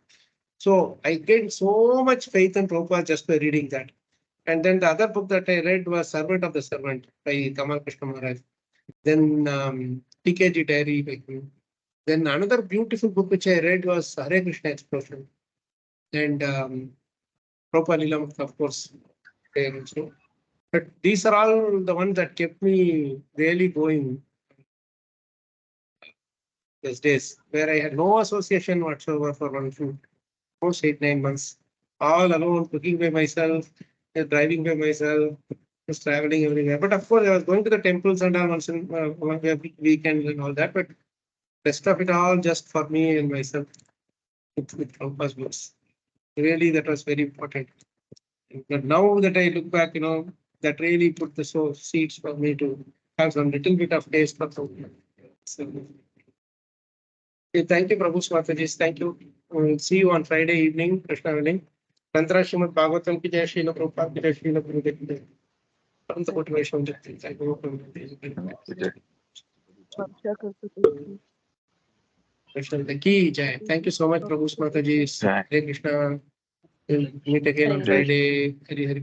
So I gained so much faith in Prabhupada just by reading that. And then the other book that I read was Servant of the Servant by Kalacakra Kṛṣṇa Maharaj. Then TKG Diary by him. Then another beautiful book which I read was Hare Krishna Explosion. And Prabhupada Leela, of course, there also. But these are all the ones that kept me really going these days, where I had no association whatsoever for almost 8-9 months. All alone, cooking by myself, driving by myself, just traveling everywhere. But of course, I was going to the temples and all once in every weekend and all that. But rest of it all just for me and myself with Prabhupada's books. Really, that was very important. But now that I look back, that really put the seeds for me to have some little bit of taste for Prabhupada. So, thank you, Prabhu Mataji. Thank you. We'll see you on Friday evening, Krishna willing. Tantra Srimad Bhagavatam ki jai, Srila Prabhupada ki jai, Srila Gurudev ki jai. Ananta Koti Vaishnava Jai. Thank you. Krishna ki jai. Thank you so much, Prabhu Mataji. Hare Krishna. We'll meet again on Thank you. Friday. Hari Hari.